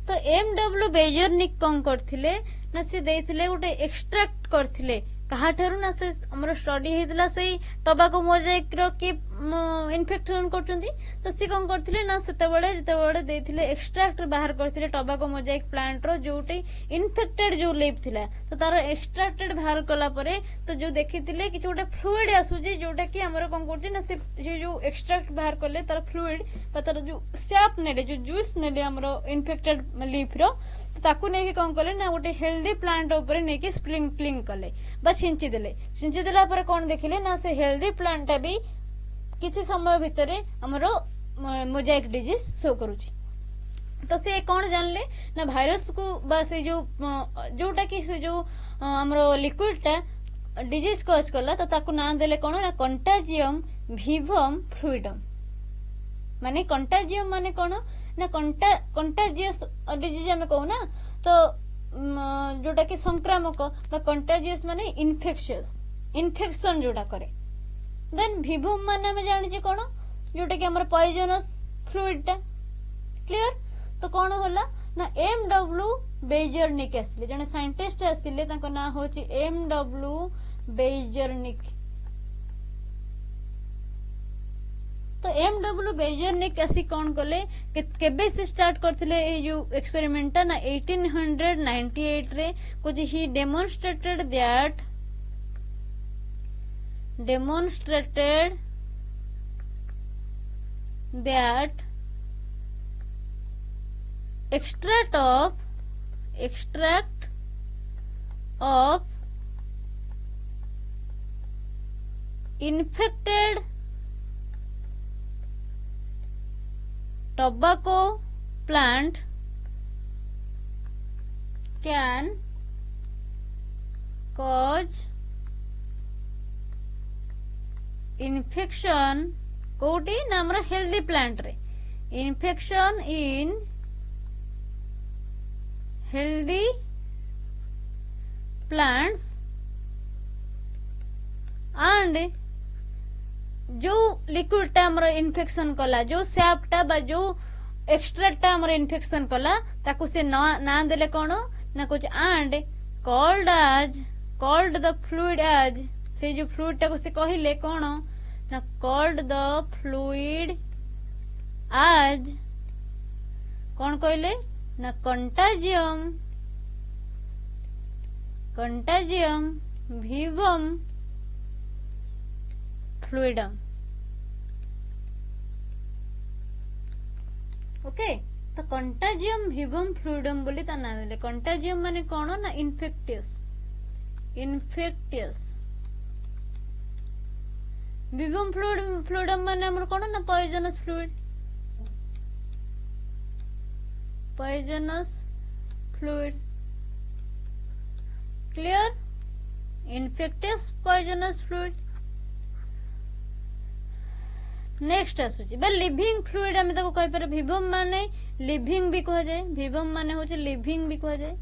तो एमडब्ल्यू बेजर्निक कौन करथिले ना से देथिले गोटे एक्सट्रैक्ट करथिले कहा ठारू ना से हमरो स्टडी हेतला से टोबाको मोजाइक रो कि इन्फेक्शन करचंती तो सी कौन करथिले ना सेते बळे जेते बळे देथिले एक्सट्रैक्ट बाहर करथिले टोबाको मोजाइक प्लांट रो जोटे इन्फेक्टेड जो लीफ थिला तो तार एक्सट्रैक्टेड बाहर कला परे तो जो देखिथिले कि गोटे फ्लूइड आसुजी जोटा कि हमरो कौन करछि ना से जो एक्सट्रैक्ट बाहर करले तार फ्लूइड बा तार जो सैप नेले जो जूस नेले हमरो इन्फेक्टेड लीफ रो तो ताकू नेकी कौन कले ना गोटे हेल्दी प्लांट ऊपर नेकी स्प्रिंकलिंग कले बस सिंची देला पर कौन देखिले ना से हेल्दी प्लांट भी किसी समय भितर हमरो मोजाइक डिजीज शो करूची तो से कौन जानले ना भाइरस को बा से जो जोटा कि से जो हमरो लिक्विड टा डिजीज कॉज कला तो ताकू नाम देले कौन ना कंटाजियम विवम फ्लूइडम माने कंटाजियम माने कौन ना कंटाजियस डिजीज हमें कहू ना तो जोटा कि संक्रामक बा कंटाजियस माने इन्फेक्शन जोटा करे देन विवम माने हमें जानि कौन जोटा कि हमर पॉइजनस फ्लूइड टा क्लियर तो कौन होला ना एमडब्ल्यू बेजर्निक आसिले जने साइंटिस्ट आसिले ताको ना होची एमडब्ल्यू बेजर्निक तो एमडब्ल्यू बेजर्निक आसी कौन कले केबे से स्टार्ट करथिले ए जो एक्सपेरिमेंट ना 1898 रे कुछ ही demonstrated that extract of infected tobacco plant can cause infection कोटी ना हमरा हेल्दी प्लांट रे infection in healthy plants and जो लिक्विड टा हमरा इन्फेक्शन कला जो सैप टा बा जो एक्सट्रैक्ट टा हमरा इन्फेक्शन कला ताकू से ना देले कोन ना कुछ and called the fluid as से जो फ्लूइड टा को से कहिले कोन ना कॉल्ड द फ्लूइड एज कौन कहले ना कंटाजियम विवम फ्लूइडम ओके तो कंटाजियम विवम फ्लूइडम बोली ता ना देले कंटाजियम माने कौन ना इन्फेक्टियस विवम फ्लूइडम माने हमर कोन ना poisonous fluid clear infectious poisonous fluid next आसुची बा लिविंग फ्लूइड आम ताको कहि पारे विवम माने लिविंग भी कह जाए विवम माने होचे लिविंग भी कह जाए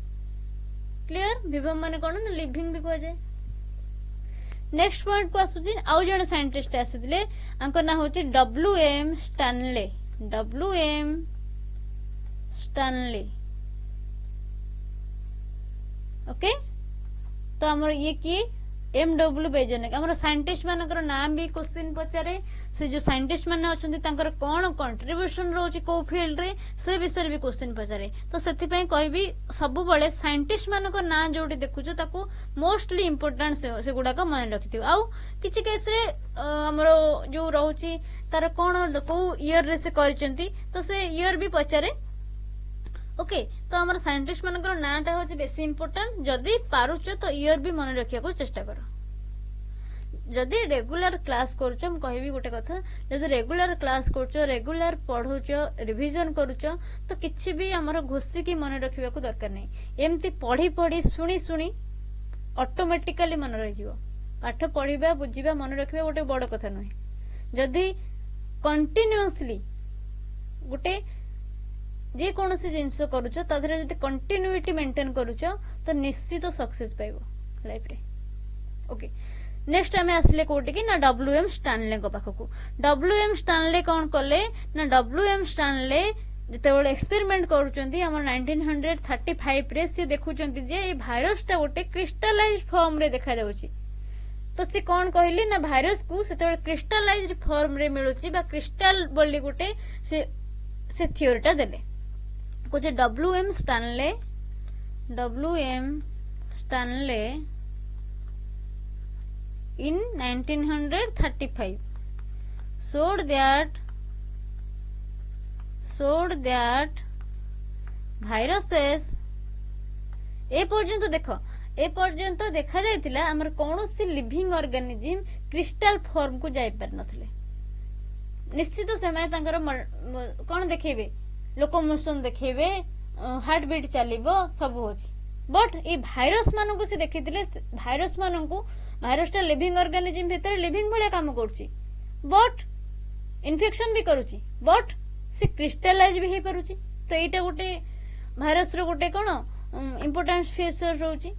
क्लियर विवम माने कोन ना लिविंग भी कह जाए नेक्स्ट पॉइंट को आसुची आउ जने साइंटिस्ट आसीले आंको ना होची W M Stanley W M Stanley okay तो हमर ये किए एमडब्ल्यू बेजनिक हमर साइंटिस्ट मानकर नाम भी क्वेश्चन पचारे से जो साइंटिस्ट माने अछंती तांकर कोन कंट्रीब्यूशन रोची को फील्ड रे से विषय भी क्वेश्चन पचारे तो सेति पई कहबी सब बळे साइंटिस्ट मानकर ना जोडी देखुछो ताको मोस्टली इंपोर्टेंट से गुडा का मन रखिथियो आउ किछि केस रे हमर जो रहउची तार कोन को ईयर रे से करचंती तो से ईयर भी पचारे ओके तो हमर साइंटिस्ट मानकर नाटा होची बेसी इंपोर्टेंट जदी पारुचो तो ईयर भी मन रखिया को चेष्टा करो जदी रेगुलर क्लास करछो हम कहबी गोटे कथा जदी रेगुलर क्लास करछो रेगुलर पढुचो रिवीजन करूचो तो किछि भी हमर घोसी की मन रखिबा को दरकार नै एम्ति पढी पढी सुनी सुनी ऑटोमेटिकली मन रहि जिवो पाठ पढिबा बुझिबा मन रखिबा गोटे बड़ कथा नै जदी कंटीन्यूअसली गोटे जे कौन सी जिनस करूचो ताधरे जदी कंटिन्यूटी मेंटेन करूचो तो निश्चित सक्सेस पाइबो लाइफ रे ओके नेक्स्ट आमे आसले कोटी की ना डब्ल्यूएम स्टैनले को पाखकू डब्ल्यूएम स्टैनले कौन कले ना डब्ल्यूएम स्टैनले जते बडे एक्सपेरिमेंट करूचंती हमर 1935 रे से देखुचंती जे ए भाइरस टा गोटे क्रिस्टलाइज्ड फॉर्म रे देखा जाउची तो से कौन कहली ना भाइरस को सेते बडे क्रिस्टलाइज्ड फॉर्म रे मिलुची बा क्रिस्टल बोली गोटे से थ्योरी टा देले कुछ W M Stanley in 1935 showed that viruses ए पर्यंत देखो ए पर्यंत देखा जायतिला हमर कोनोसी लिविंग ऑर्गेनिज्म क्रिस्टल फॉर्म को जाय पर नथले निश्चित समय तांकर कोन देखेबे लोकोमोशन देखेबे हार्ट बीट चलिबो सब होची बट ए भाइरस मानन को से देखितिले भाइरस मानन को भाइरस टा लिविंग ऑर्गेनिज्म भीतर लिविंग भले काम करची बट इन्फेक्शन भी करूची बट से क्रिस्टलाइज भी हे परुची तो एटा गोटे भाइरस रो गोटे कोन इंपोर्टेंट फीचर रहउची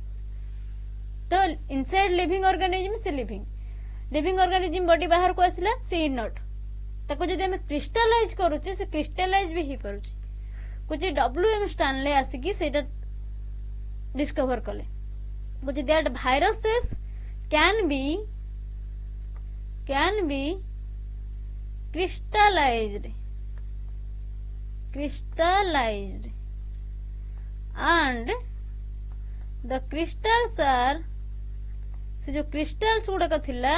तो इनसाइड लिविंग ऑर्गेनिज्म से लिविंग ऑर्गेनिज्म बॉडी बाहर को आसिला से नॉट ताको जदि हम क्रिस्टलाइज करूचे से क्रिस्टलाइज भी हे परुची कुछ डब्ल्यूएम स्टैनले आसिकी सेटा डिस्कवर कले कुछ that viruses can be crystallized and the crystals are से जो crystals गुड़ाक थिला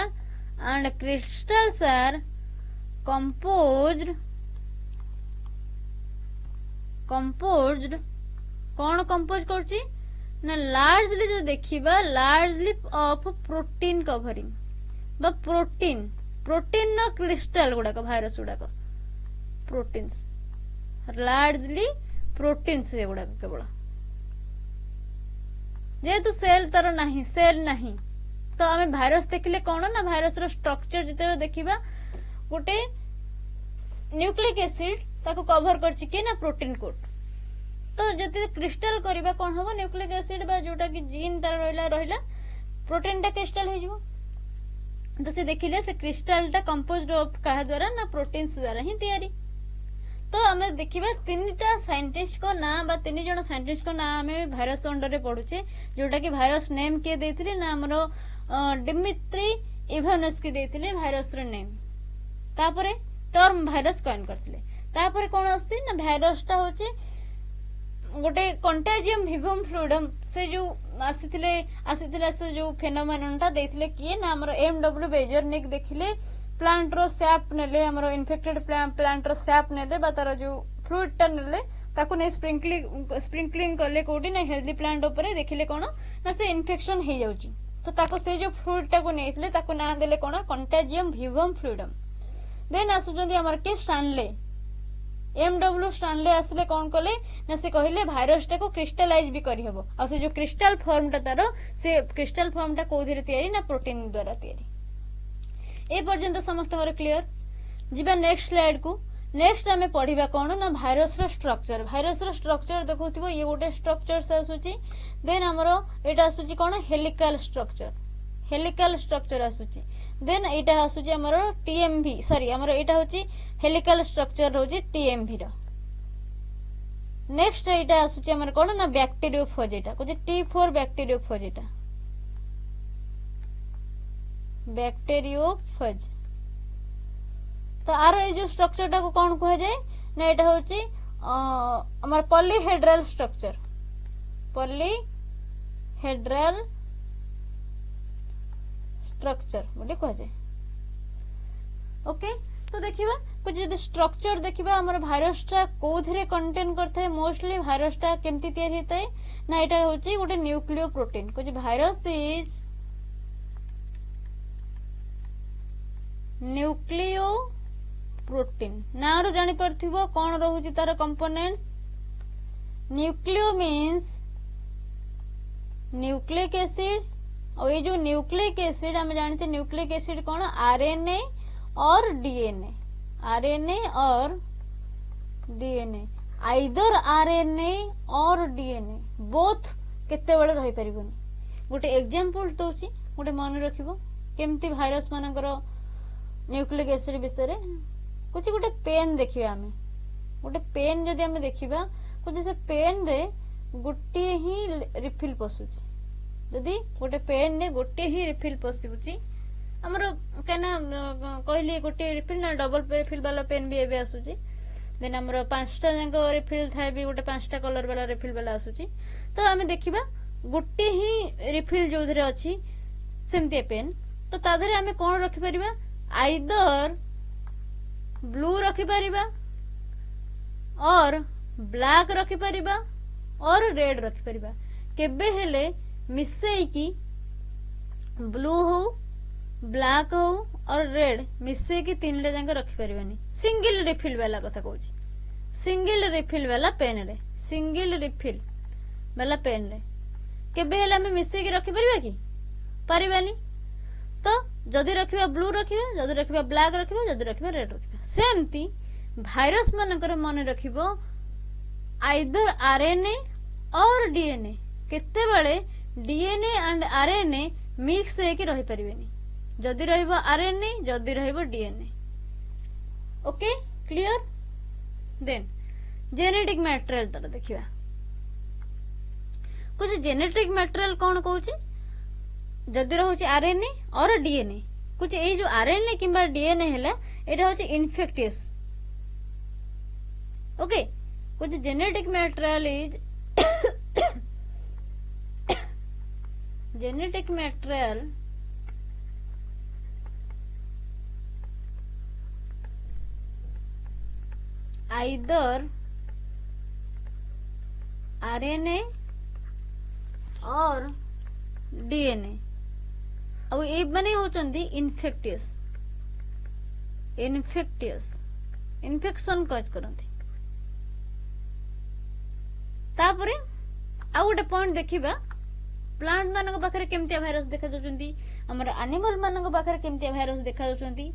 and crystals are composed कौन कंपोज करची ना लार्जली जो देखिबा लार्जली ऑफ प्रोटीन कवरिंग बा प्रोटीन न क्रिस्टल गुड़ाक भाइरस गुड़ाक प्रोटीन्स लार्जली प्रोटीन से गुड़ाक केवल जेहेतु सेल तार नाही तो आमे भाइरस देखिले कौन ना भाइरस रो स्ट्रक्चर जिते देखिबा गोटे न्यूक्लिक एसिड ताको कवर करची के ना प्रोटीन कोड तो जति क्रिस्टल करिबा कोन होबो न्यूक्लिक एसिड बा जोटा कि जीन तार रहिला प्रोटीन टा क्रिस्टल हो जिवो तो से देखिले से क्रिस्टल टा कंपोज्ड ऑफ काहा द्वारा ना प्रोटीन्स द्वारा ही तयारी तो हमें देखिबा तीनटा साइंटिस्ट को ना बा तीन जण साइंटिस्ट को ना हमें भाइरस अंडर रे पढुचे जोटा कि भाइरस नेम के देथिले ना हमरो डिमित्री इवानोस्की देथिले भाइरस रे नेम तापरे टर्म भाइरस कॉइन करथिले तापरे कोन आसी ना भाइरस टा होचे गोटे कंटाजियम विवम फ्लूइडम से जो आसीथिले से जो फेनोमेनन टा देथिले किए ना हमर एमडब्ल्यू बेजरनिक देखिले प्लांट रो सैप नेले हमर इन्फेक्टेड प्लांट रो सैप नेले बा तार जो फ्लूइड टा नेले ताको ने स्प्रिंकलिंग करले कोडी ना हेल्दी प्लांट ऊपर देखिले कोन ना से इन्फेक्शन हे जाउची तो ताको से जो फ्लूइड टा को नेथिले ताको ना देले कोन कंटाजियम विवम फ्लूइडम देन आसुचंदी हमर के स्टैनले एमडब्ल्यू स्टैनले आसले कौन कले ना से कहले भाइरस टा को क्रिस्टलाइज भी करी हबो आ से जो क्रिस्टल फॉर्म टा तारो से क्रिस्टल फॉर्म टा कोधिरे तयारी ना प्रोटीन द्वारा तयारी ए पर्यंत समस्त क्लियर जिबा नेक्स्ट स्लाइड को। नेक्स्ट आमे पढ़िबा कोन ना भाइरस रो स्ट्रक्चर। भाइरस रो स्ट्रक्चर देखौथिबो ये गोटे स्ट्रक्चर आसुची। देन हमरो एटा आसुची कोन हेलिकल स्ट्रक्चर। हेलिकल स्ट्रक्चर आसुची। देन एटा आसुची हमरो टीएमवी सॉरी हमरो एटा होची हेलिकल स्ट्रक्चर होची टीएमवी रो। नेक्स्ट एटा आसुची हमर कोन ना बैक्टीरियोफेज। एटा कोची T4 बैक्टीरियोफेज। एटा बैक्टीरियोफेज। तो आर ए जो स्ट्रक्चर टा को कौन कह जाए ना एटा होची हमर पॉलीहेड्रल स्ट्रक्चर। पॉलीहेड्रल स्ट्रक्चर बोली कह जाए। ओके तो देखिबा कुछ जदी स्ट्रक्चर देखिबा हमर भाइरस टा कोथरे कंटेन करथे। मोस्टली भाइरस टा केमती तयार हेतै ना एटा होची गोटे न्यूक्लियो प्रोटीन। कुछ भाइरस इज न्यूक्लियो प्रोटीन। ना रो जानि परथिबो कोन रहउची तार components. Nucleo means nucleic acid और ये जो न्यूक्लिक एसिड हम जानते न्यूक्लिक एसिड कौन आरएनए और डीएनए। आरएनए और डीएनए आइदर आरएनए और डीएनए बोथ केते बेले रही परिबनी। गोटे एग्जांपल दउची गोटे मन रखिबो केमती भाइरस मानकर न्यूक्लिक एसिड विषय रे कुछ गोटे पेन देखिबा। हमें गोटे पेन जदि हमें देखिबा कुछ से पेन रे गोटे ही रिफिल पसुची। जदि गोटे पेन ने गोटे ही रिफिल पसुची हमरो केना कहली गोटे रिफिल ना डबल रिफिल वाला पेन भी एबे आसुची। देन हमरो पांचटा जंक रिफिल थाए भी गोटे पांचटा कलर वाला रिफिल वाला आसुची। तो हमें देखिबा गोटे ही रिफिल जो धरे अछि सेमते पेन। तो ता धरे हमें कोन रखि परिबा आइदर ब्लू रखि परिबा और ब्लैक रखि परिबा और रेड रखि परिबा। केबे हेले मिसेई की ब्लू हो ब्लैक हो और रेड मिसेई की तीन ले जांग रखि परिबानी। सिंगल रिफिल वाला कथा कहूची। सिंगल रिफिल वाला पेन रे सिंगल रिफिल वाला पेन रे केबे हेले हमें मिसेई की रखि परिबा की परिबानी। तो जदि रखिबा ब्लू रखिबा जदि रखिबा ब्लैक रखिबा जदि रखिबा रेड रखिबा। सेमती भाइरस मानकर मन रखिबो आइदर आरएनए और डीएनए केते बेले डीएनए एंड आरएनए मिक्स हेकी रही परिबेनी। जदि रहइबो आरएनए जदि रहइबो DNA. Okay clear. Then genetic material तर देखिबा कुछ जेनेटिक मटेरियल कौन कहूची जदि रहउची आरएनए और डीएनए। कुछ ए जो आरएनए किंबा डीएनए हैला एटा होची इन्फेक्टियस। ओके कुछ genetic material is genetic material either RNA और DNA अब ये माने होचंदी इन्फेक्टियस इन्फेक्शन कज करंती। तापरे आ गोटे पॉइंट देखिबा प्लांट मानक पाखरे केमतिया भाइरस देखा जाउचंदी हमर एनिमल मानक पाखरे केमतिया भाइरस देखा जाउचंदी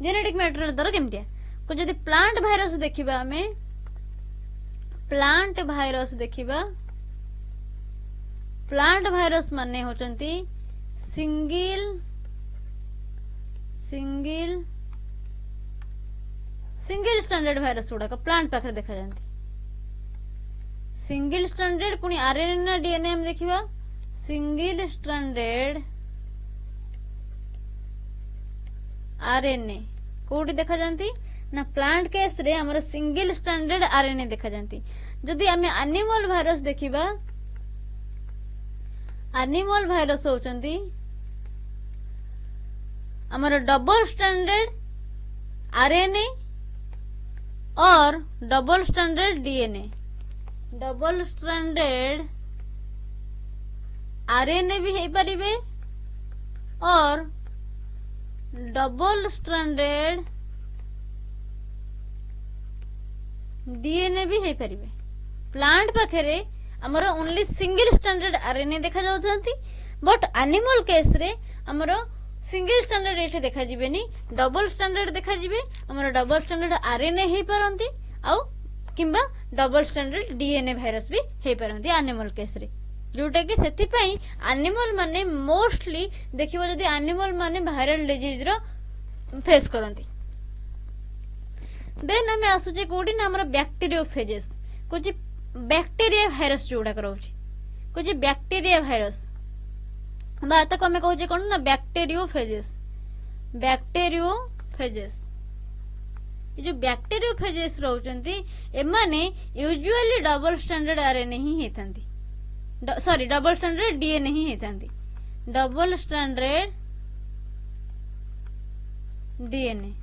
जेनेटिक मटेरियल दर केमतिया को जदी प्लांट भाइरस देखिबा हमें प्लांट भाइरस माने होचंती सिंगल स्टैंडर्ड भाइरस गुड़ा प्लांट पाखरे देखा जाती। सिंगल स्टैंडर्ड पुनी आरएनए ना डीएनए हम देखिबा सिंगल स्टैंडर्ड आरएनए कोडी देखा जाती ना प्लांट केस रे हमर सिंगल स्टैंडर्ड आरएनए देखा जाती। जदि हमें एनिमल भाइरस देखिबा एनिमल भाइरस होचंती हमर डबल स्टैंडर्ड आरएनए और double stranded DNA. Double stranded RNA भी है परिबे और डबल स्टैंडर्ड डीएनए भी है परिबे। प्लांट पाखरे हमर ओनली सिंगल स्टैंडर्ड आरएनए देखा जाउथंती बट एनिमल केस रे हमर सिंगल स्टैंडर्ड एठी देखा जिबेनी डबल स्टैंडर्ड देखा जिबे हमर डबल स्टैंडर्ड आरएनए हे परंती आउ किंबा डबल स्टैंडर्ड डीएनए वायरस भी हे परंती एनिमल केस रे जोटा कि सेति पई एनिमल माने मोस्टली देखिबो जदी एनिमल माने वायरल डिजीज रो फेस करंती देन हमें आसुचे कोडी ना हमर बैक्टीरियोफेजेस कुछ बैक्टीरिया वायरस जोडा करौची कुछ बैक्टीरिया वायरस बात को हमें कहूचे कौन ना बैक्टीरियोफेजेस ये जो बैक्टीरियोफेजेस रहउचंती एमाने यूजुअली डबल स्टैंडर्ड आरएनए ही हेतांती सॉरी डबल स्टैंडर्ड डीएनए ही हेतांती डबल स्टैंडर्ड डीएनए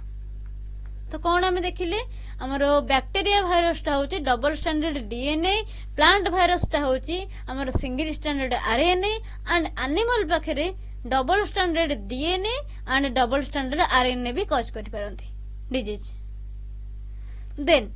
तो कौन आम देखिले आमर बैक्टीरिया भाइरस टा होची double stranded DNA plant virus टा होची आमर single stranded RNA and animal पाखरे double stranded DNA and double stranded RNA भी कॉज करि पारंती डिजीज देन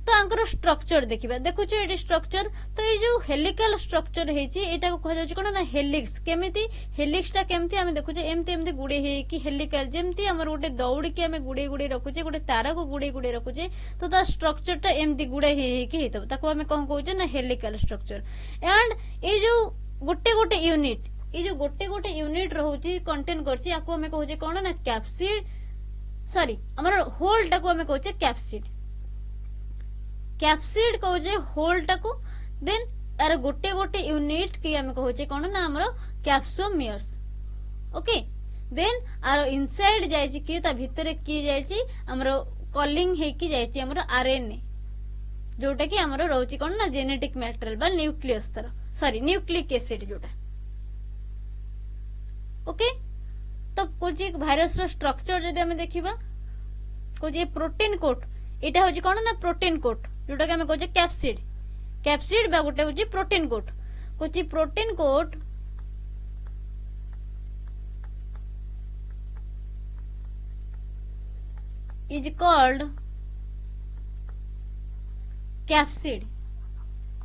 तो आंकर स्ट्रक्चर देखिबा देखुछ एटी स्ट्रक्चर तो ये जो हेलिकल स्ट्रक्चर हेची एटा को कह जाउछ कोन ना हेलिक्स केमिति हेलिक्स टा केमिति हम देखुछ एमते एमते गुडे हे कि हेलिकल जेमति हमर गोटे दौड़ी के हम गुडे गुडे रखुचे गोटे तारा को गुडे गुडे रखुचे तो ता स्ट्रक्चर टा एमति गुडे हे कि हेतब ताको हम कोन कहउछ ना हेलिकल स्ट्रक्चर एंड ये जो गोटे गोटे यूनिट ये जो गोटे गोटे यूनिट रहउची कंटेन करची आको हम कहउचे कोन ना कैप्सिड सॉरी हमर होल टा को हम कहउचे कैप्सिड कैप्सिड कहूचे होल टाको देन यार गोटे गोटे यूनिट की हम कहूचे कौन ना हमरो कैप्सोमियर्स ओके देन आर इनसाइड जायछि कि ता भितरे की जायछि हमरो कॉलिंग हे कि जायछि हमरो आरएनए जोटा कि हमरो रहउछि कौन ना जेनेटिक मैटेरियल बा न्यूक्लियस तर सॉरी न्यूक्लिक एसिड जोटा ओके तो कुछ भाइरस रो स्ट्रक्चर जदि हम देखिबा कुछ प्रोटीन कोट एटा होछि कौन ना प्रोटीन कोट जोटा कि हम कहूचे कैप्सिड कैप्सिड बा गोटे होची प्रोटीन कोट कुछ protein coat is called capsid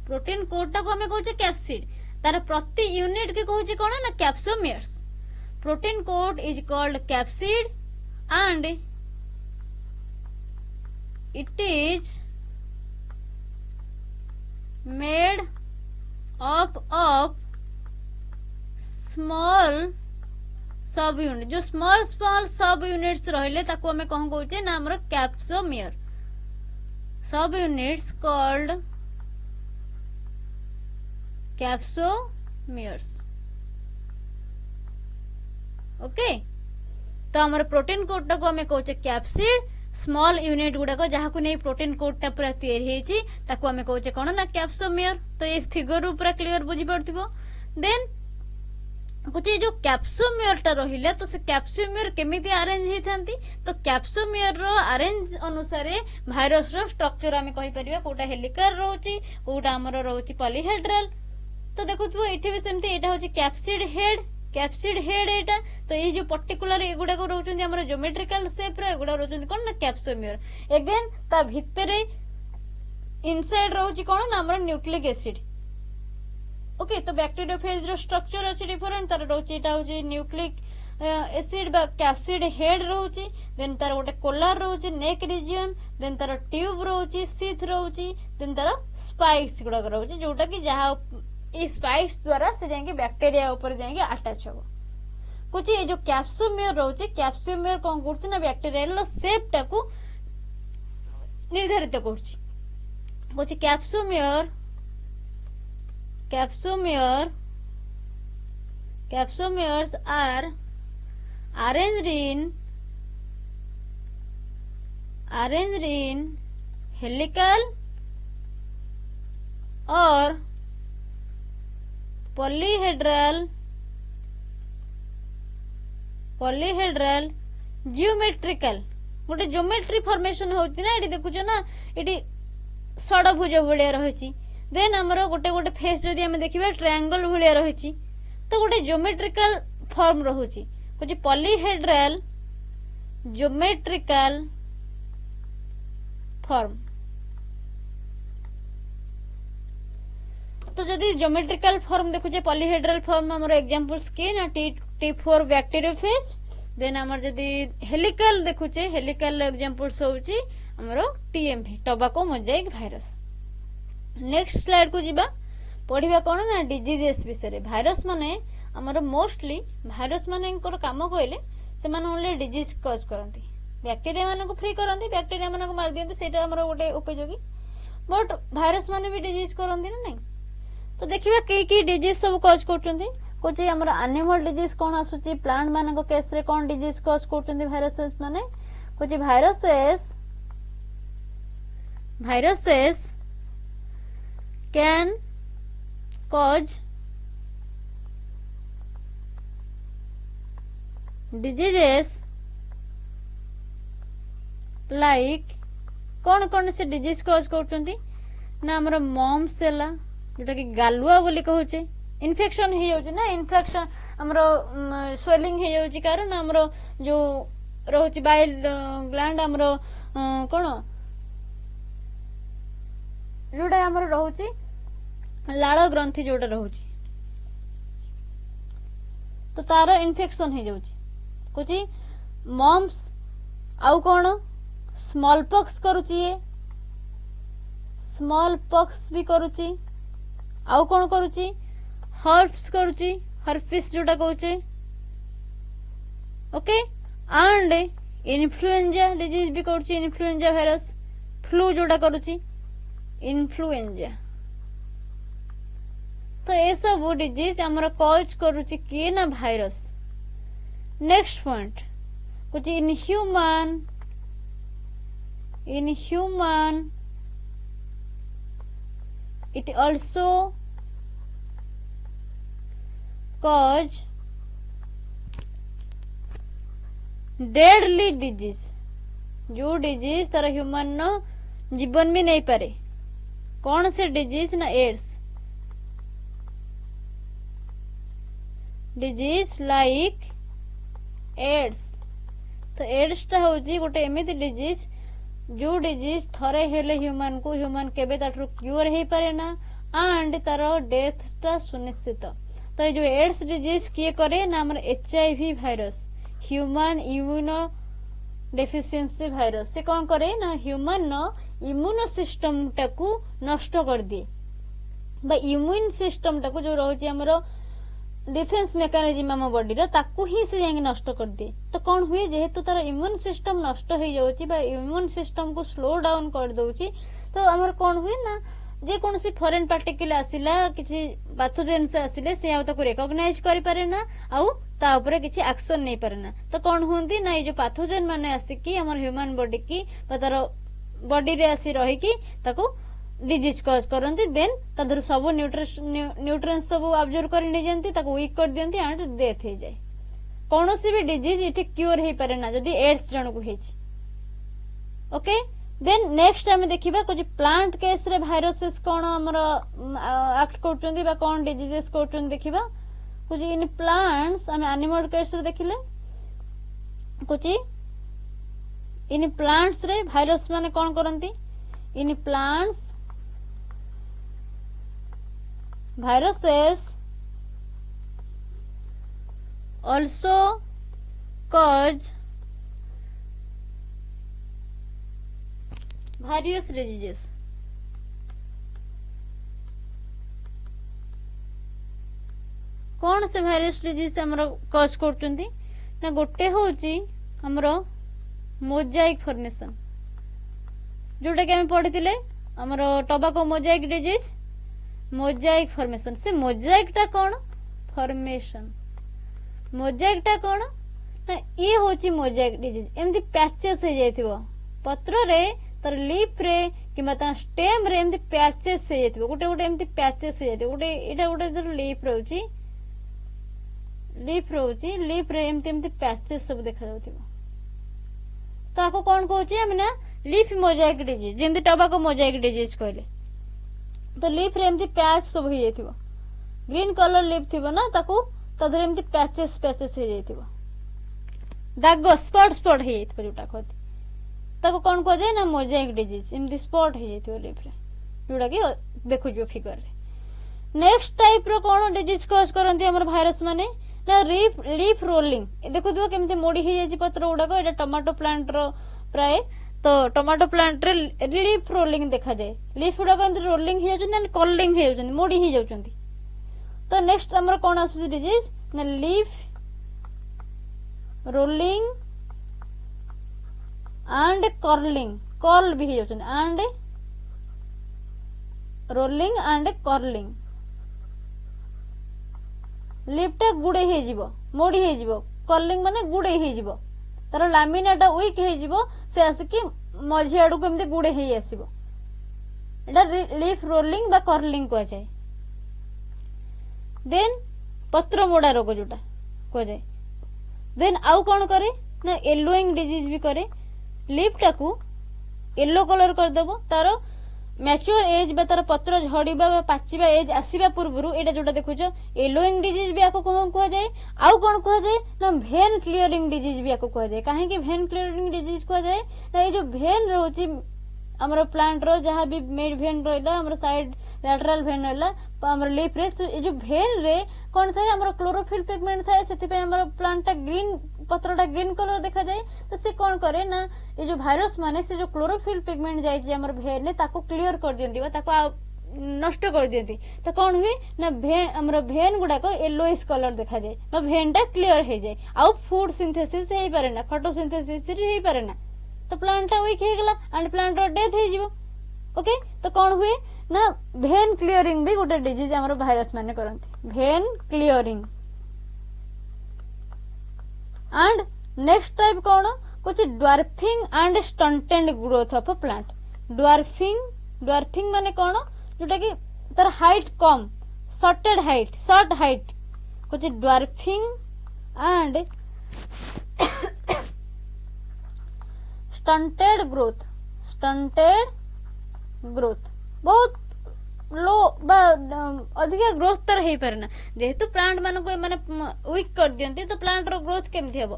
protein coat को हम कहूचे कैप्सिड तार प्रति यूनिट के कहूचे कोन ना capsomeres protein coat is called capsid and it is made up of small subunit जो स्मॉल स्मॉल सब यूनिट्स रहिले ताको हमें कौन कहउचे ना हमर कैप्सोमियर सब यूनिट्स कॉल्ड कैप्सोमियर्स ओके तो हमर प्रोटीन कोड को हमें कहउचे कैप्सिड स्मॉल यूनिट गुडा को जहां को नहीं प्रोटीन कोड टा पूरा तैयारी हेची ताको हमें कहउचे कोन ना कैप्सोमियर तो इस फिगर रू पूरा क्लियर बुझी पड़थिबो देन कुछ जो कैप्सोमियर टा रहिले तो से कैप्सोमियर केमिति अरेंज हेथांती तो कैप्सोमियर रो अरेंज अनुसार भाइरस रो स्ट्रक्चर हमें कहि परिबा कोटा हेलिकल रहउची कोटा हमर रहउची पॉलीहेड्रल तो देखुथबो एठी भी सेमती एटा होची कैप्सिड हेड एटा तो ये जो पर्टिकुलर एगुडा को रहउचंती हमर ज्योमेट्रिकल शेप रो एगुडा रहउचंती कोन ना कैप्सोमियर अगेन ता भितरे इनसाइड रहउची कोन ना हमर न्यूक्लिक एसिड ओके तो बैक्टीरियोफेज रो स्ट्रक्चर अछि डिफरेंट तार रहउची एटा होची न्यूक्लिक एसिड बा कैप्सिड हेड रहउची देन तार गोटे कोलर रहउची नेक रीजन देन तार ट्यूब रहउची सीथ रहउची देन तार स्पाइक्स गुडा रहउची जोटा कि जहा इस स्पाइक्स द्वारा से जाएंगे बैक्टीरिया ऊपर जाएंगे अटैच हो कुछ ये जो कैप्सोमियर रहउची कैप्सोमियर कोन करछि ना बैक्टीरियल शेप टा को निर्धारित करछि कुछ capsomeres are arranged in helical or polyhedral geometrical गोटे ज्योमेट्री फॉर्मेशन होची ना एटी देखुछ ना एटी षडभुज भलिया रहिछि देन हमरो गोटे गोटे फेस जदी हम देखिबा ट्रायंगल भलिया रहिछि तो गोटे ज्योमेट्रिकल फॉर्म रहुछि कुछ पॉलीहेड्रल ज्योमेट्रिकल फॉर्म तो जदी ज्योमेट्रिकल फॉर्म देखुछे पॉलीहेड्रल फॉर्म हमरो एग्जांपल्स के ना T4 बैक्टीरियोफेज देन आमर जदि हेलिकल देखुचे हेलिकल एग्जांपल्स होउची हमरो TMV tobacco Mosaic virus. Next slide को जिबा पढ़िबा कोन ना डिजीजेस विषय भाइरस माने हमरो मोस्टली भाइरस माने काम कहले से माने ओनली डिजीज कॉज करंती बैक्टीरिया माने को फ्री करंती बैक्टीरिया माने को मार दियंती सेटा हमरो गोटे उपयोगी बट भाइरस माने भी डिजीज करंती ना नहीं। तो देखिबा की डिजीज सब कॉज करचंती कोची हमर एनिमल डिजीज कोन आसुची प्लांट माने को केस रे कोन डिजीज कॉज करचंती भाइरसेस माने Kochi viruses can cause diseases like कौन कौन से डिजीज कॉज करचंती ना हमर मम्स हैला जोटा कि गालुआ बोली कहूचे इन्फेक्शन हे जाउची ना इन्फेक्शन हमरो स्वेलिंग हे जाउची कारण हमरो जो रहउची बाइल ग्लैंड हमरो कोन जोटा हमरो रहउची लाळ ग्रंथि जोटा रहउची तो तार इन्फेक्शन हे जाउची कुची मम्स आउ कोन स्मॉल पॉक्स करूची ये स्मॉल पॉक्स भी करूची आउ कोन करूची हर्प्स करूची हर्पिस जोटा कहूचे ओके एंड इन्फ्लुएंजा डिजीज भी करूची इन्फ्लुएंजा वायरस फ्लू जोटा करूची इन्फ्लुएंजा। तो ये सब डिजीज हमर कॉज करूची किए ना भाइरस। नेक्स्ट पॉइंट कुछ इन human it also cause deadly disease जो डिजीज तारा ह्यूमन नो जीवन भी नहीं पारे कौन से डिजीज ना एड्स डिजीज लाइक एड्स। तो एड्स टा होची गोटे एमिति डिजीज जो डिजीज थरे हेले ह्यूमन को ह्यूमन केबे ताठु क्यूर हे पारे ना एंड तारो डेथ टा सुनिश्चित। तो जो एड्स डिजीज किए करे ना हमर HIV virus human immuno deficiency virus से कौन करे ना ह्यूमन नो इम्यूनो सिस्टम टाकू नष्ट कर दिए बा इम्यून सिस्टम टाकू जो रहउची हमरो डिफेंस मेकानिज्म हम बॉडी रो ताकू ही से जाके नष्ट कर दिए। तो कौन हुए जेहेतु तार इम्यून सिस्टम नष्ट हो जाउची बा इम्यून सिस्टम को स्लो डाउन कर दउची तो हमर कौन हुए ना जे कौन सी फॉरेन पार्टिकल आसिला किछि पैथोजेन से आसिले से आउ ताको रिकॉग्नाइज करि पारे ना आउ ता ऊपर किछि एक्शन नै पारे ना। तो कौन हुंदी ना ये जो पैथोजेन माने आसी कि हमर ह्यूमन बॉडी की बा तार बॉडी रे आसी रही कि ताको डिजीज कॉज करंती देन तादर सब न्यूट्रिएंट्स सब अब्जॉर्ब कर नै जंती ताको वीक कर दियंती एंड डेथ हे जाय। कोनोसी भी डिजीज इठे क्यूर हे पारे ना जदी एड्स जण को हेछि ओके। देन नेक्स्ट हम देखिबा कुछ प्लांट केस रे वायरसेस कोन हमर एक्ट करचंदी बा कोन डिजीजेस करचंदी देखिबा कुछ इन प्लांट्स हम एनिमल केस रे देखिले कुछ इन प्लांट्स रे वायरस माने कोन करंती in plants viruses also cause various diseases। कौन से वायरस डिजीज हमरो कॉज करचंती ना गोटे होची हमरो मोजाइक फॉर्मेशन जोटा कि हम पढ़िथिले हमरो tobacco mosaic disease Mosaic formation से मोजाइक टा कौन फॉर्मेशन मोजाइक टा कौन ना ये होची मोजाइक डिजीज एमती पैचेस हे जायथिबो पत्र रे तर लीफ रे किबा ता स्टेम रे एमती पैचेस हे जायथिबो गोटे गोटे एमती पैचेस हे जायथिबो गोटे एटा गोटे जर लीफ रहउची लीफ रे एमती एमती पैचेस सब देखा जाउथिबो तो आको कौन कहउची हम ना लीफ मोजाइक डिजीज जेमती टोबैको मोजाइक डिजीज कहले। तो लीफ रे एमती पैच सब हो जायथिबो ग्रीन कलर लीफ थिबो ना ताकू तदरे एमती पैचेस हे जायथिबो दाग स्पॉट हो जायथिबो जोटा कहती ताको कोन को जाय ना मोजाइक डिजीज एमती स्पॉट हो जायथिबो लीफ रे जोटा कि देखु जो फिगर रे। नेक्स्ट टाइप रो कोन डिजीज कॉज करंती हमर वायरस माने ना लीफ रोलिंग देखु केमती मोड़ी हो जाए पत्र गुड़ाक ये टमाटो प्लांट रो प्राय तो टमाटो प्लांट रे लीफ रोलिंग देखा जाए लीफ गुड़ाक रोलिंग हो जाती कर्लिंग हो जाती मोड़ी हो जाती तो नेक्स्ट आमर कौन आसुची डिजीज ना leaf rolling and curling curl भी हो जाती एंड रोलिंग एंड कर्लिंग लिपटा गुड़े हो मोड़ी हो कर्लिंग माने गुड़े हो तार लामिनाटा वीक हो से आसिक मझी आड़ को एमती गुड़े हो आसो लीफ रोलिंग बा कर्लिंग कह जाए देन पत्र मोड़ा रोग जोटा कह जाए देन आउ कौन करे ना येलोइंग डिजीज भी करे लीफटा को येलो कलर करदेव तार मैच्योर एज बा तार पत्र झड़ीबा पाचिबा एज आसीबा पूर्व एटा जोटा देखुछ येलोइंग डिजीज भी आको कह जाए आउ कौन कह जाए ना भेन क्लियरिंग डिजीज भी आको कह जाए कहीं भेन क्लियरिंग डिजीज कह जाए ना ये जो भेन रोची हमर प्लांट रो जहाँ भी मिड भेन रहा हमर साइड लैटरल भेन रहा हमर लीफ रे ये जो भेन रे कौन थाए हमर क्लोरोफिल पिगमेंट थाए सेति पे हमर प्लांट टा ग्रीन पत्रटा ग्रीन कलर देखा जाए तो से कौन करे ना ये जो भाइरस माने से जो क्लोरोफिल पिगमेंट जाइए हमर भेन ने ताको क्लियर कर दियंती बा ताको नष्ट कर दियंती तो कौन हुए ना भेन हमर भेन गुडाक येलोइश कलर देखा जाए बा भेन टा क्लियर हो जाए आउ फूड सिंथेसिस हे पारे ना फोटोसिंथेसिस हे पारे ना तो प्लांट टा वीक हो गला एंड प्लांट रो डेथ हो जिवो ओके तो कौन हुए ना भेन क्लियरिंग भी गोटे डिजीज हमर भाइरस माने करंती भेन क्लियरिंग एंड नेक्स्ट टाइप कौन कुछ dwarfing and stunted growth of plant dwarfing माने कौन जोटा कि तार हाइट कम शॉर्ट हाइट कुछ ड्वार्फिंग एंड स्टंटेड ग्रोथ बहुत लो बा अधिका ग्रोथ तार हो पारे ना जेहेतु प्लांट मान को माने वीक कर दियंती तो प्लांट रो ग्रोथ केमथि हबो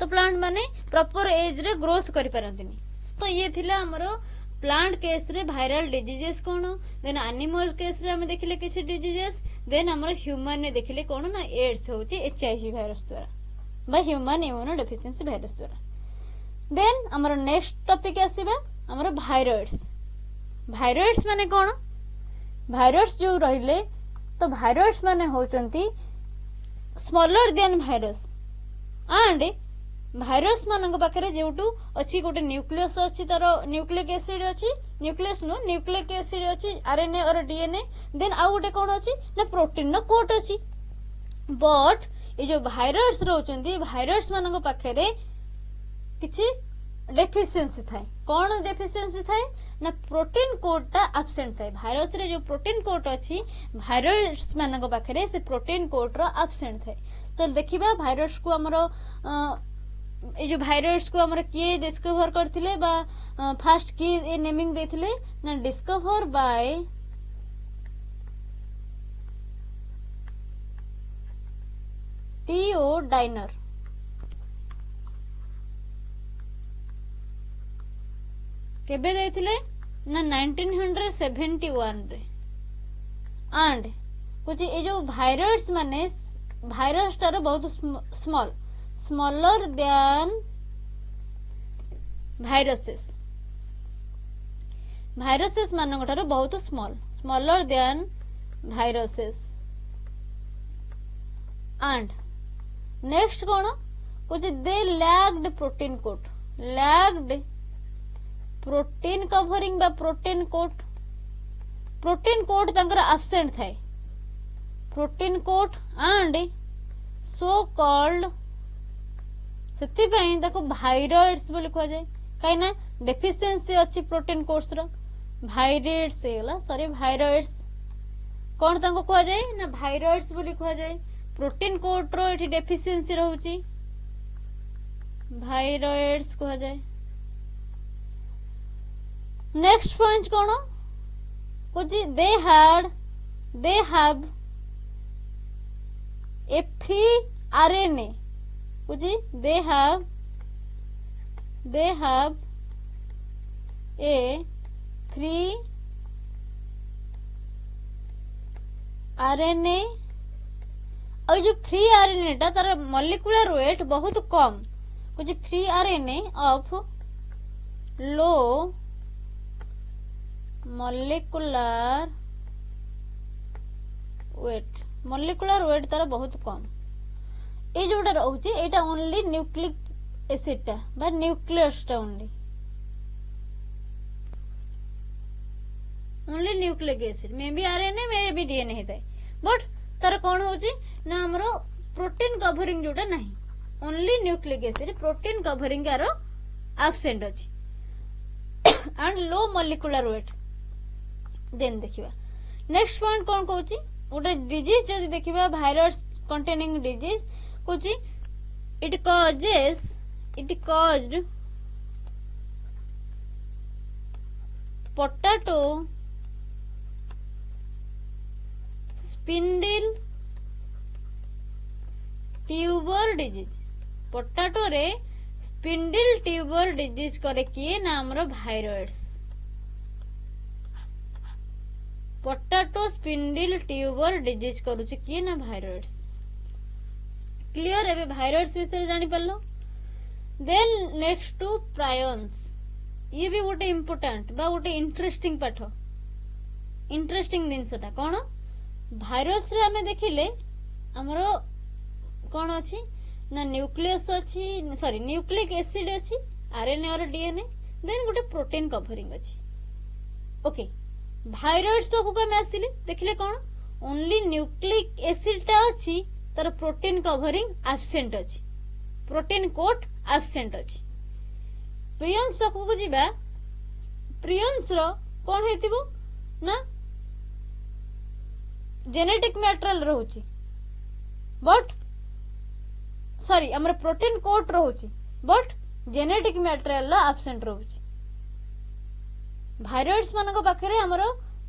तो प्लांट माने प्रॉपर एज रे ग्रोथ करि पारंतिनी तो ये थिला हमरो प्लांट केस रे वायरल डिजीजेस कोन देन एनिमल केस रे हम देखिले किछि डिजीजेस देन हमरो ह्यूमन ने देखिले कोन ना एड्स होची एचआईवी वायरस द्वारा बा ह्यूमन इम्यूनो डेफिशिएंसी वायरस द्वारा देन हमरो नेक्स्ट टॉपिक आसीबा हमरो वायरस माने कोन वायरस जो रहिले तो वायरस माने होचंती smaller than virus and virus मान पाखे जो अच्छी गोटे न्यूक्लियस अच्छी तार न्यूक्लिक एसिड अच्छी न्यूक्लियस नु न्यूक्लिक एसिड अच्छी आरएनए और डीएनए देन आउ गोटे कौन अच्छी ना प्रोटीन कोट अच्छी बट ये जो भाइरस रोचंती भाइरस मान पाखे किछि डेफिशिएंसी थाए कौन डेफिशिएंसी थाए ना प्रोटीन कोडटा एब्सेंट थाए भाइरस रे जो प्रोटीन कोड अच्छी भाइरस मान पाखे से प्रोटीन कोड रो एब्सेंट थाए तो देखिबा भाइरस को हमरो ये जो भाइरस को हमर किए डिस्कवर करथिले बा फर्स्ट की ए नेमिंग देथिले ना डिस्कवर बाय टीओ डाइनर केबे देथिले ना 1971 रे एंड कुछ ये जो भाइरस माने भाइरस टार बहुत स्मॉलर देन भाइरसेस मान ठारो बहुत smaller than viruses and next कौन कुछ दे लैग्ड प्रोटीन कवरिंग बा प्रोटीन कोट तांकर एब्सेंट थाए protein coat and so called सेति पई ताको भाइरस बोली कह जाए काई ना डेफिशिएंसी अच्छी प्रोटीन कोर्स रो भाइरस हेला सॉरी भाइरस कोन ताको कह जाए ना भाइरस बोली कह जाए प्रोटीन कोट रो एठी डेफिशिएंसी रहउची भाइरस कह जाए नेक्स्ट पॉइंट कोन कुछ they have a free RNA कुछ they have a free RNA और जो फ्री आरएनए टा तार मॉलिक्यूलर वेट बहुत कम कुछ free RNA of low molecular wait तार बहुत कम ये जोटा रोचे एटा ओनली न्यूक्लिक एसिड टा बा न्यूक्लियस टा only nucleic acid may be RNA may be DNA होता है बट तार कौन होची ना हमरो प्रोटीन कवरिंग जोटा नहीं only nucleic acid protein covering यार एब्सेंट अछि and low molecular weight then देखिबा नेक्स्ट पॉइंट कौन कहूची गोटे डिजीज जदि देखिबा वायरस कंटेनिंग डिजीज कहूची it caused potato spindle tuber disease potato रे स्पिंडल ट्यूबर डिजीज करे किए ना हमरो virus potato spindle tuber disease करूची किए ना वायरस क्लियर एबे वायरस विषय जानि परलो देन नेक्स्ट टू प्रायन्स ये भी गोटे इम्पोर्टेंट बा गोटे इंटरेस्टिंग पाठ इंटरेस्टिंग जिनसटा कौन भाइरस रे हमें देखिले हमरो कौन अच्छी ना न्यूक्लियस अच्छी सॉरी न्यूक्लिक एसिड अच्छी आरएनए और डीएनए देन गोटे प्रोटीन कवरिंग अच्छी ओके भाइरस पाखु आम आसिले देखिले कौन ओनली न्यूक्लिक एसिड टा अच्छी तार प्रोटीन कवरिंग एब्सेंट अच्छी प्रोटीन कोट एब्सेंट अच्छी प्रियंस पाखु को जीवा प्रियंस रो कौन हेतिबो ना जेनेटिक मैटेरियल रहउची बट सॉरी हमर प्रोटीन कोट रहउची बट जेनेटिक मैटेरियल एब्सेंट रहउची भाइरस मानक पाखरे हमर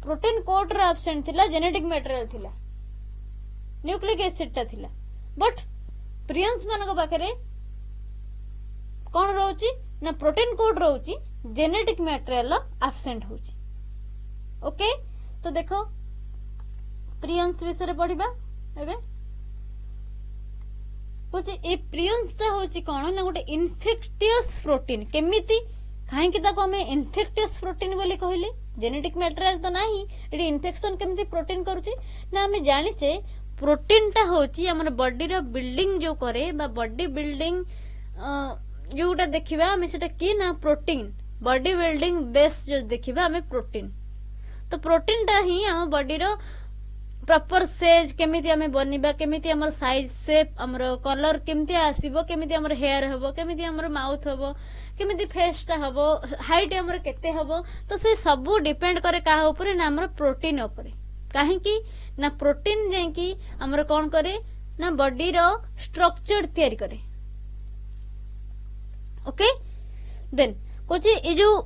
प्रोटीन कोट रे एब्सेंट थिला जेनेटिक मैटेरियल थिला न्यूक्लिक एसिड ता थिला बट प्रियंस मानक पाखरे कौन रहउची ना प्रोटीन कोड रहउची जेनेटिक मैटेरियल एब्सेंट होउची ओके तो देखो प्रियंस विषय पढ़िबा एबे कुछ ए प्रियंस ता होची कोन ना गोटे इन्फेक्टियस प्रोटीन केमिति काहे कि ताको हमें इन्फेक्टियस प्रोटीन बोली कहले जेनेटिक मैटेरियल तो नाही एडी इन्फेक्शन केमिति प्रोटीन करूची ना हमें जानिचे प्रोटीन ता होची हमर बॉडी रो बिल्डिंग जो करे बा बॉडी बिल्डिंग जोटा देखिबा हमें सेटा की ना प्रोटीन बॉडी बिल्डिंग बेस जो देखिबा हमें प्रोटीन तो प्रोटीन टा ही हम बॉडी रो प्रॉपर सेज केमिति हमें बनिबा केमिति हमर साइज शेप हमर कलर केमिति आसीबो केमिति हमर हेयर हबो केमिति हमर माउथ हबो केमिति फेस टा हबो हाइट हमर केते हबो तो से सब डिपेंड करे काहा ऊपर ना हमर प्रोटीन ऊपर काहे कि ना प्रोटीन जे कि हमर कोन करे ना बॉडी रो स्ट्रक्चर तैयारी करे ओके देन कोची ए जो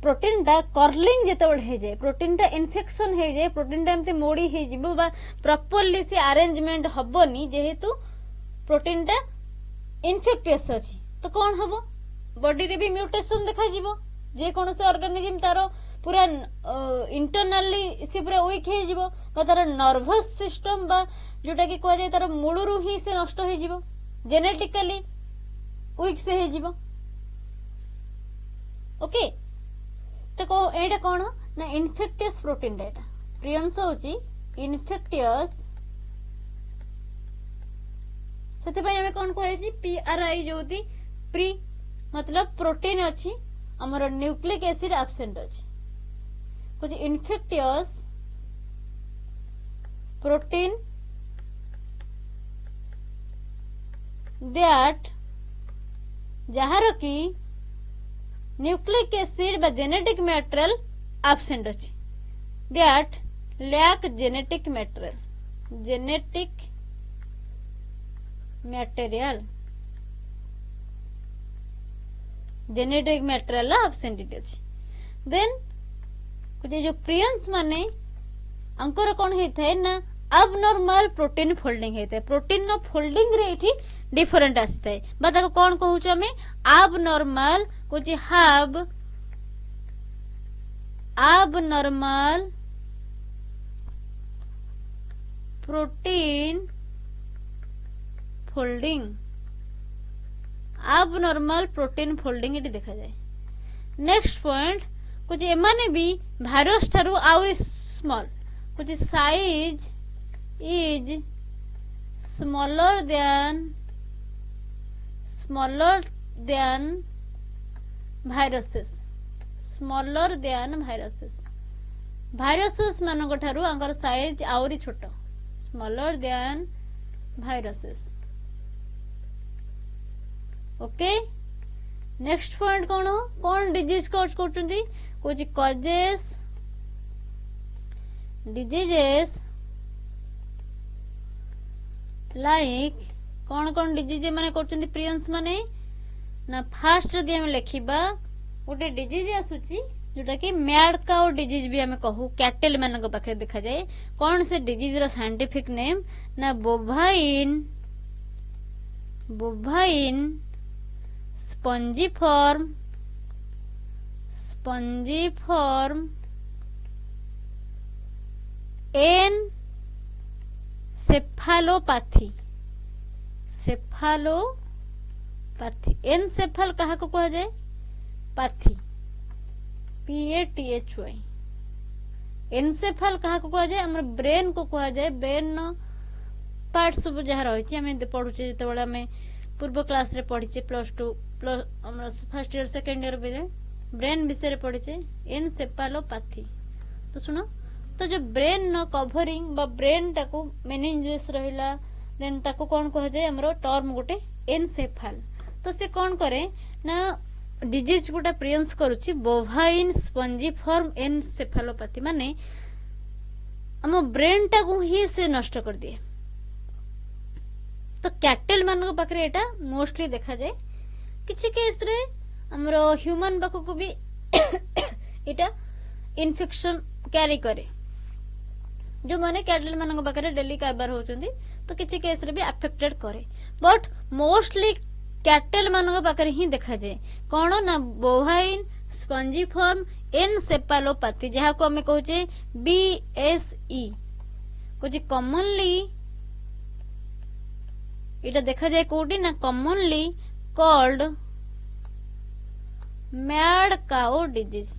प्रोटीन टा कर्लिंग जेतेबेले हे जाय प्रोटीन टा इन्फेक्शन हे जाय प्रोटीन टा एमते मोडी हे जिवो बा प्रॉपर्ली से अरेंजमेंट हबोनी जेहेतु प्रोटीन टा इन्फेक्टियस अछि तो कोन हबो बॉडी रे भी म्यूटेशन देखा जिवो जे कोन से ऑर्गेनिज्म तारो पूरा इंटरनली से पूरा वीक हे जिवो बा तार नर्वस सिस्टम बा जोटा कि कोआ जाय तार मूलरू ही से नष्ट हे जिवो जेनेटिकली वीक से हे जिवो ओके तो एटा कौन ना इन्फेक्टियस प्रोटीन डेटा प्रियंस होची इन्फेक्टियस सेते पय हमें कोन कहै छी पीआरआई जोती प्री मतलब प्रोटीन अछि हमर न्यूक्लिक एसिड एब्सेंट अछि कुछ इन्फेक्टियस प्रोटीन दैट जहार की न्यूक्लिक एसिड बा जेनेटिक मैटेरियल एब्सेंट अछि that lack genetic material genetic material absent अछि देन कुछ जो प्रियंस माने अंकर कोन हेथाय ना अबनॉर्मल प्रोटीन फोल्डिंग हेथाय प्रोटीन नो फोल्डिंग रे एठी डिफरेंट आस्ताय बा ताको कोन कहूछ हमें अबनॉर्मल कुछ have abnormal protein folding abnormal protein folding ये देखा जाए। नेक्स्ट पॉइंट कुछ एमाने भी भाइरस ठारू आउरी स्मॉल कुछ size is smaller than viruses viruses मानक ठारू आंकर साइज आउरी छोट smaller than viruses. Okay next point कौन डिजीज कॉज करछंती कुछ कॉजेस डिजीजेस लाइक कौन डिजीज माने करछंती प्रियंस माने ना फास्ट जदि हम लेखिबा गोटे डिजीज आसुची जोटा कि मैड काउ डिजीज भी हमें कहू कैटल मानक पाखे देखा जाए। कौन से डिजीज रो साइंटिफिक नेम ना बोवाइन स्पंजिफॉर्म एनसेफालोपैथी एनसेफाल कहा को कहा जाए पाथी PATHY एनसेफाल कहा को कहा जाए हमर ब्रेन को कहा जाए ब्रेन न पार्ट सब जहाँ रही आम पढ़ुचे जो आम पूर्व क्लास रे पढ़ीचे +2 फर्स्ट ईयर सेकेंड ईयर भी ब्रेन विषय पढ़ीचे एनसेफालोपैथी। तो सुनो तो जो ब्रेन न कवरिंग बा ब्रेन टाको मेनिंजेस रहिला देन ताको कौन कहा जाए हमरो टर्म गोटे एनसेफाल। तो से कौन करे ना डिजीज गोटा प्रियंस करुची बोवाइन स्पंजिफॉर्म एनसेफालोपैथी माने हम ब्रेन टाको ही से नष्ट कर दिए। तो कैटल मान पाखे एटा मोस्टली देखा जाए किसी केस रे हमरो ह्यूमन पाख को भी एटा इन्फेक्शन कैरी करे जो माने कैटल मान पाखे डेली कारबार होचंदी तो किसी केस रे भी अफेक्टेड करे बट मोस्टली कैटल मान पाखे ही देखा जाए कौन ना बोवाइन स्पंजिफॉर्म एनसेफालोपैथी जहाँ को हमें कहचे BSE कुछ कॉमनली इटा देखा जाए कोटी ना commonly called mad cow disease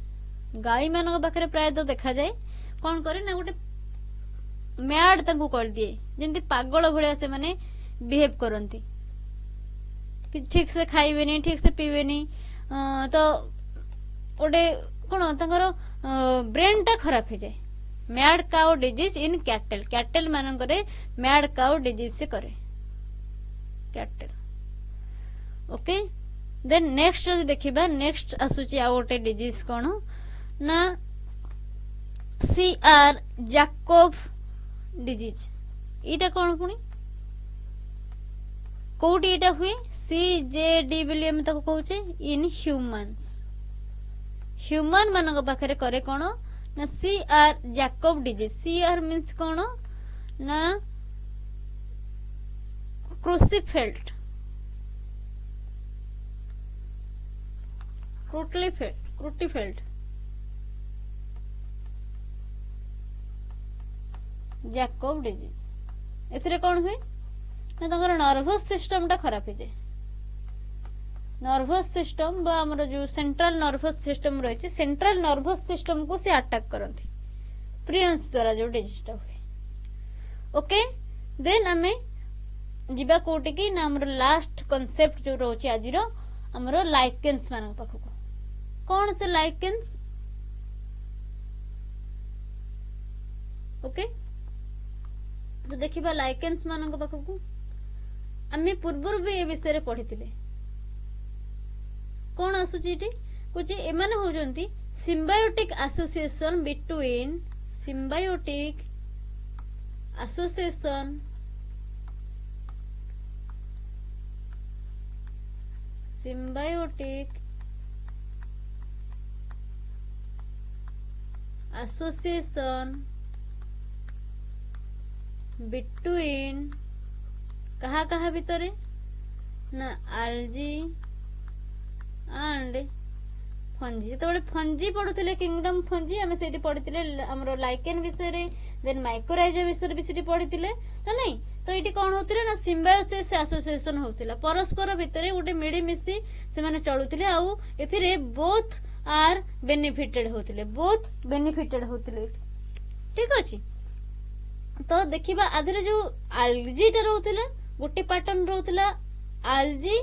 गाई मान पाखे प्राय तो देखा जाए कौन करे ना गोटे मैड तांको कर दिए जेमती पागल भलिया से माने बिहेव करंती ठीक से खाइबेनी ठीक से पीबेनी तो गोटे कौन तांकर ब्रेन टा खराब हो जाए mad cow disease in cattle मानकरे मैड काउ डिजीज से करे कैटल। ओके देन नेक्स्ट जो देखिबा नेक्स्ट आसुची आ गोटे डिजीज कौन ना CR जैकोब डिजीज इटा कौन पुणी कोटी इटा हुए CJD बोली हम ताको कहूचे इन ह्यूमन मानक पाखरे करे कौन ना CR Jacob disease. CR means कौन ना क्रूसीफेल्ड जैकोब डिजीज एथिरे कौन हुए ना तंगर नर्वस सिस्टम टा खराब हो जाए नर्वस सिस्टम बा हमर जो सेंट्रल नर्वस सिस्टम रही सेंट्रल नर्वस सिस्टम को से अटैक करती प्रियंस द्वारा जो डिजीज टा हुए। ओके देन आमे जिबा कोटी की ना हमर लास्ट कांसेप्ट जो रोची आजिरो हमर लाइकेंस मान पाखको कौन से लाइकेंस। ओके तो देखिबा लाइकेंस मान पाखको आमे पूर्वर भी ए विषय पढ़िथिले कौन आसुची कुछ एमाने होजंती symbiotic association between symbiotic association between कहा कहा भितरे ना algae and फंजी जो फंजी पढ़ुले किंगडम फंजी आम से पढ़ी हमरो लाइकेन विषय रे देन माइक्रोराइजा विषय भी पढ़ी ना नहीं तो ये कौन होतिले ना सिम्बायोसिस एसोसिएशन होतिला परस्पर भितर गोटे मिळमिशी से माने चलुतिले आउ एथिरे बोथ आर बेनिफिटेड होतिले बोथ बेनिफिटेड होतिले ठीक अछि। तो देखिबा आधरे जो आल्जी टा रहउतिला गोटे पैटर्न रहउतिला आल्जी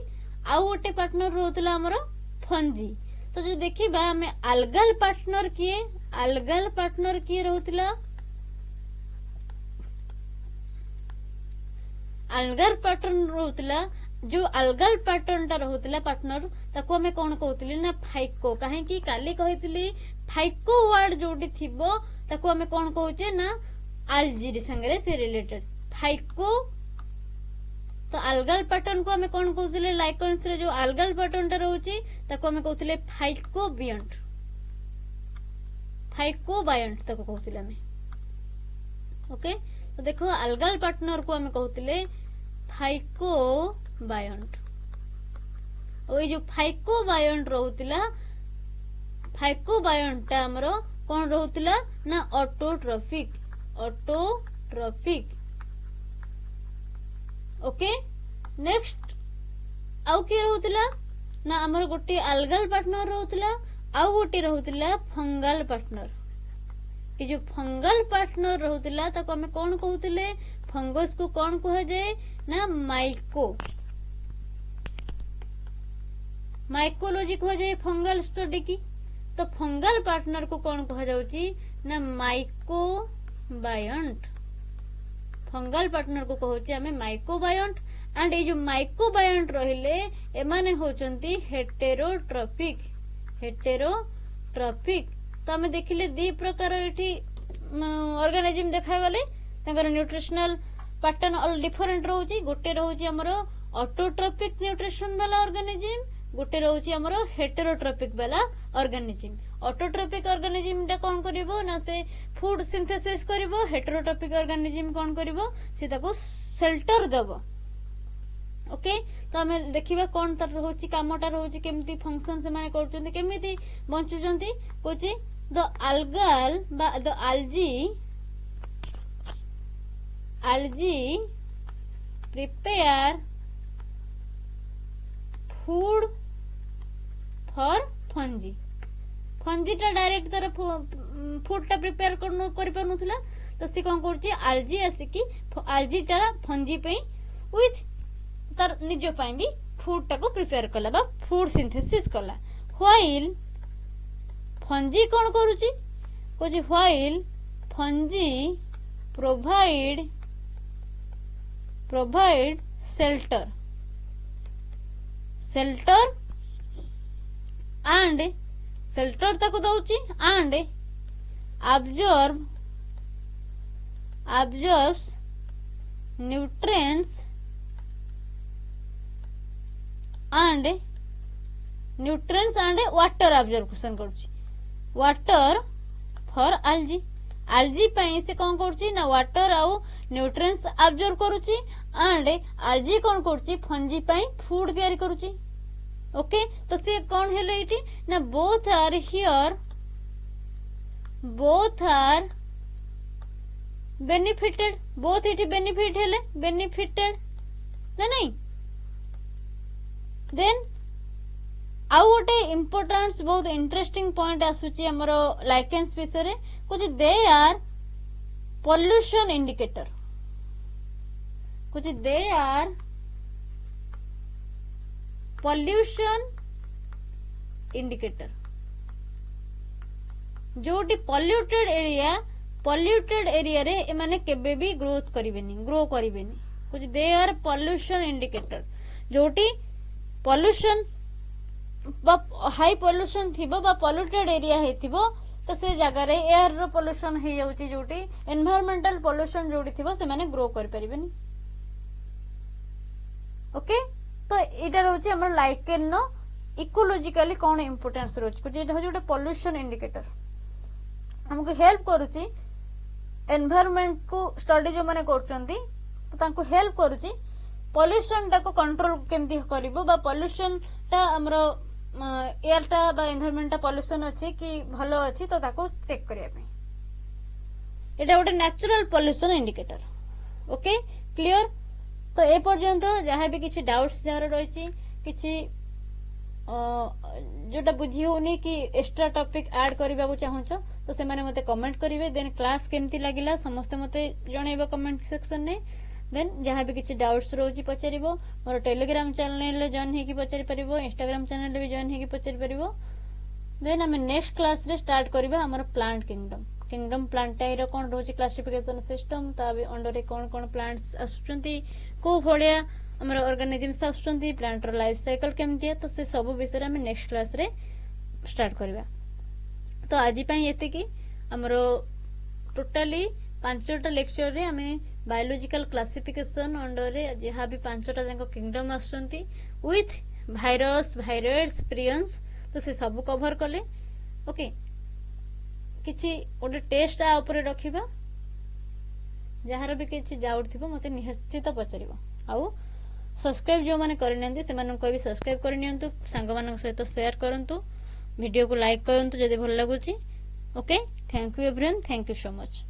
आउ गोटे पार्टनर रहउतिला हमरो फंजी। तो जो देखिबा हमें अलगल पार्टनर किए रहउतिला अलगल पैटर्न रहउतिला जो अलगल पैटर्न टा रहउतिला पार्टनर ताको हमें कोन कहउतिली ना फाइको काहे कि काली कहितली फाइको वर्ड जोटी थिबो ताको हमें कोन कहउचे ना आल्जी संगे से रिलेटेड फाइको। तो अलगल पैटर्न को हमें कौन कहते लाइकन्स रे जो अलगल पैटर्न टा रोचे ताको हमें कहते फाइको बायंट ताको कहते हमें ओके। तो देखो अलगल पार्टनर को हमें कहते फाइको बायंट और जो फाइको बायंट रोहुतिला फाइको बायंट टा हमरो कौन रोहुतिला ना ऑटोट्रोफिक ओके। नेक्स्ट आउ के रहउतिला ना हमर गोटे अलगल पार्टनर रहउतिला आउ गोटे रहउतिला फंगल पार्टनर। ये जो फंगल पार्टनर रहउतिला ताको हमें कौन कहउतिले फंगस को कौन कहा जाए ना माइकोलॉजी कहा जाए फंगल स्टडी की। तो फंगल पार्टनर को कौन कहा जाउची ना माइकोबायंट फंगल पार्टनर को कहउची हमें माइकोबायंट। एंड ये जो माइकोबायंट रहिले एमाने होचंती हेटेरोट्रॉपिक। तो हमें देखिले दी प्रकार एठी ऑर्गेनिज्म देखा गले तांकर न्यूट्रिशनल पैटर्न ऑल डिफरेंट रहउची। गोटे रहउची हमरो ऑटोट्रॉपिक न्यूट्रिशन वाला ऑर्गेनिज्म गोटे रहउची हमरो हेटेरोट्रॉपिक वाला ऑर्गेनिज्म। ऑटोट्रॉपिक ऑर्गेनिज्म टा कोन करिवो ना से फूड सिंथेसिस करिवो हेटेरोट्रॉपिक ऑर्गेनिज्म कोन करिवो से ताको शेल्टर देबो ओके। तो हमें देखिबा कोन तर रहउची कामटा रहउची केमती फंक्शन से माने करचोंती केमिति बंचुचोंती कोची द algal बा the algae prepare food for fungi टा डायरेक्ट तार फूड टा प्रिपेयर करि पानुथला। तो से कोन करची algae आसिकी algae टा फंजी पे विथ तार निज पाई भी फूड टा को प्रिपेयर कला बा फूड सिंथेसिस कला। व्हाइल फंजी कौन करुची कोची while fungi provide shelter and shelter ताको दउची and absorbs nutrients and water absorption करुची वाटर फॉर algae पई से कौन करुची ना वाटर आउ न्यूट्रिएंट्स एब्जॉर्ब करुची एंड algae कौन करुची फंजी पई फूड तैयारी करुची ओके। तो से कौन हेले इटी ना बोथ आर बेनिफिटेड बोथ इटी बेनिफिट हेले बेनिफिटेड ना नहीं। देन आउ गोटे इम्पोर्टेंस बहुत इंटरेस्टिंग पॉइंट आसुची हमरो लाइकेंस विषय रे कुछ दे आर पोल्यूशन इंडिकेटर जोटी पॉल्यूटेड एरिया रे एमाने केबे भी ग्रो करिवेनी कुछ दे आर पोल्यूशन इंडिकेटर जोटी पोल्यूशन हाई पोल्यूशन थिबो बा पोल्यूटेड एरिया हेथिबो तो से जगह रे एयर रो पोल्यूशन हे जाउची जोटी एनवायरमेंटल पोल्यूशन जोटी थिबो से माने ग्रो कर परिबेनी ओके। तो एटा रहउची हमर लाइकेन नो इकोलॉजिकली कोन इंपोर्टेंस रहउची कुछ एटा होजोटे पोल्यूशन इंडिकेटर हमको हेल्प करूची एनवायरमेंट को स्टडी जो माने करचंती तो तांको हेल्प करूची पोल्यूशन टा को कंट्रोल केमती करिवो बा पोल्यूशन टा हमरो एयर टा बा एनवायरमेंट टा पोल्यूशन अछि कि भलो अछि तो ताको चेक करिया पे एटा गोटे natural pollution indicator okay. Clear. तो ए पर्यंत जहाँ भी किसी डाउट्स जार रही किसी जोटा बुझी होनी कि एक्स्ट्रा टॉपिक ऐड करने को चाहूच तो से माने मते कमेंट करेंगे। देन क्लास केमती लगिला समस्ते मते जनइबो कमेंट सेक्शन ने। देन जहाँ भी किसी डाउट्स रोची पचारिबो। मोर टेलीग्राम चैनल जॉइन हेकी पचारि परिबो, इंस्टाग्राम चैनल भी जॉइन हेकी पचारि परिबो। देन आम नेक्स्ट क्लास रे स्टार्ट करबा हमर प्लांट किंगडम प्लांटाई कौन रोचे क्लासिफिकेशन सिस्टम ता अंडर कौन कौन प्लांट्स आसुचंती को भलिया हमर ऑर्गेनिजम्स आसुचंती प्लांट रो लाइफ साइकिल केमती है तो से सब विषय आम नेक्स्ट क्लास रे स्टार्ट करबा। तो आज पई एते की हमर टोटली 5टा लेक्चर रे आमे बायोलॉजिकल क्लासिफिकेशन अंडर रे जहाँ भी 5टा जाक किंगडम आसुचंती विथ भाइरस भाइरस प्रियंस तो से सब कवर कले। ओके किछि ओडे टेस्ट आ ऊपर रखिबा जहार भी किछि डाउट थिबो मते निश्चित पचारिबो। आउ सब्सक्राइब जो माने करि नंदी से मानन को भी सब्सक्राइब करि नियंतु, संग मानन सहित शेयर करंतु, वीडियो को लाइक करंतु जदि भल लागुची। Okay thank you everyone, thank you so much.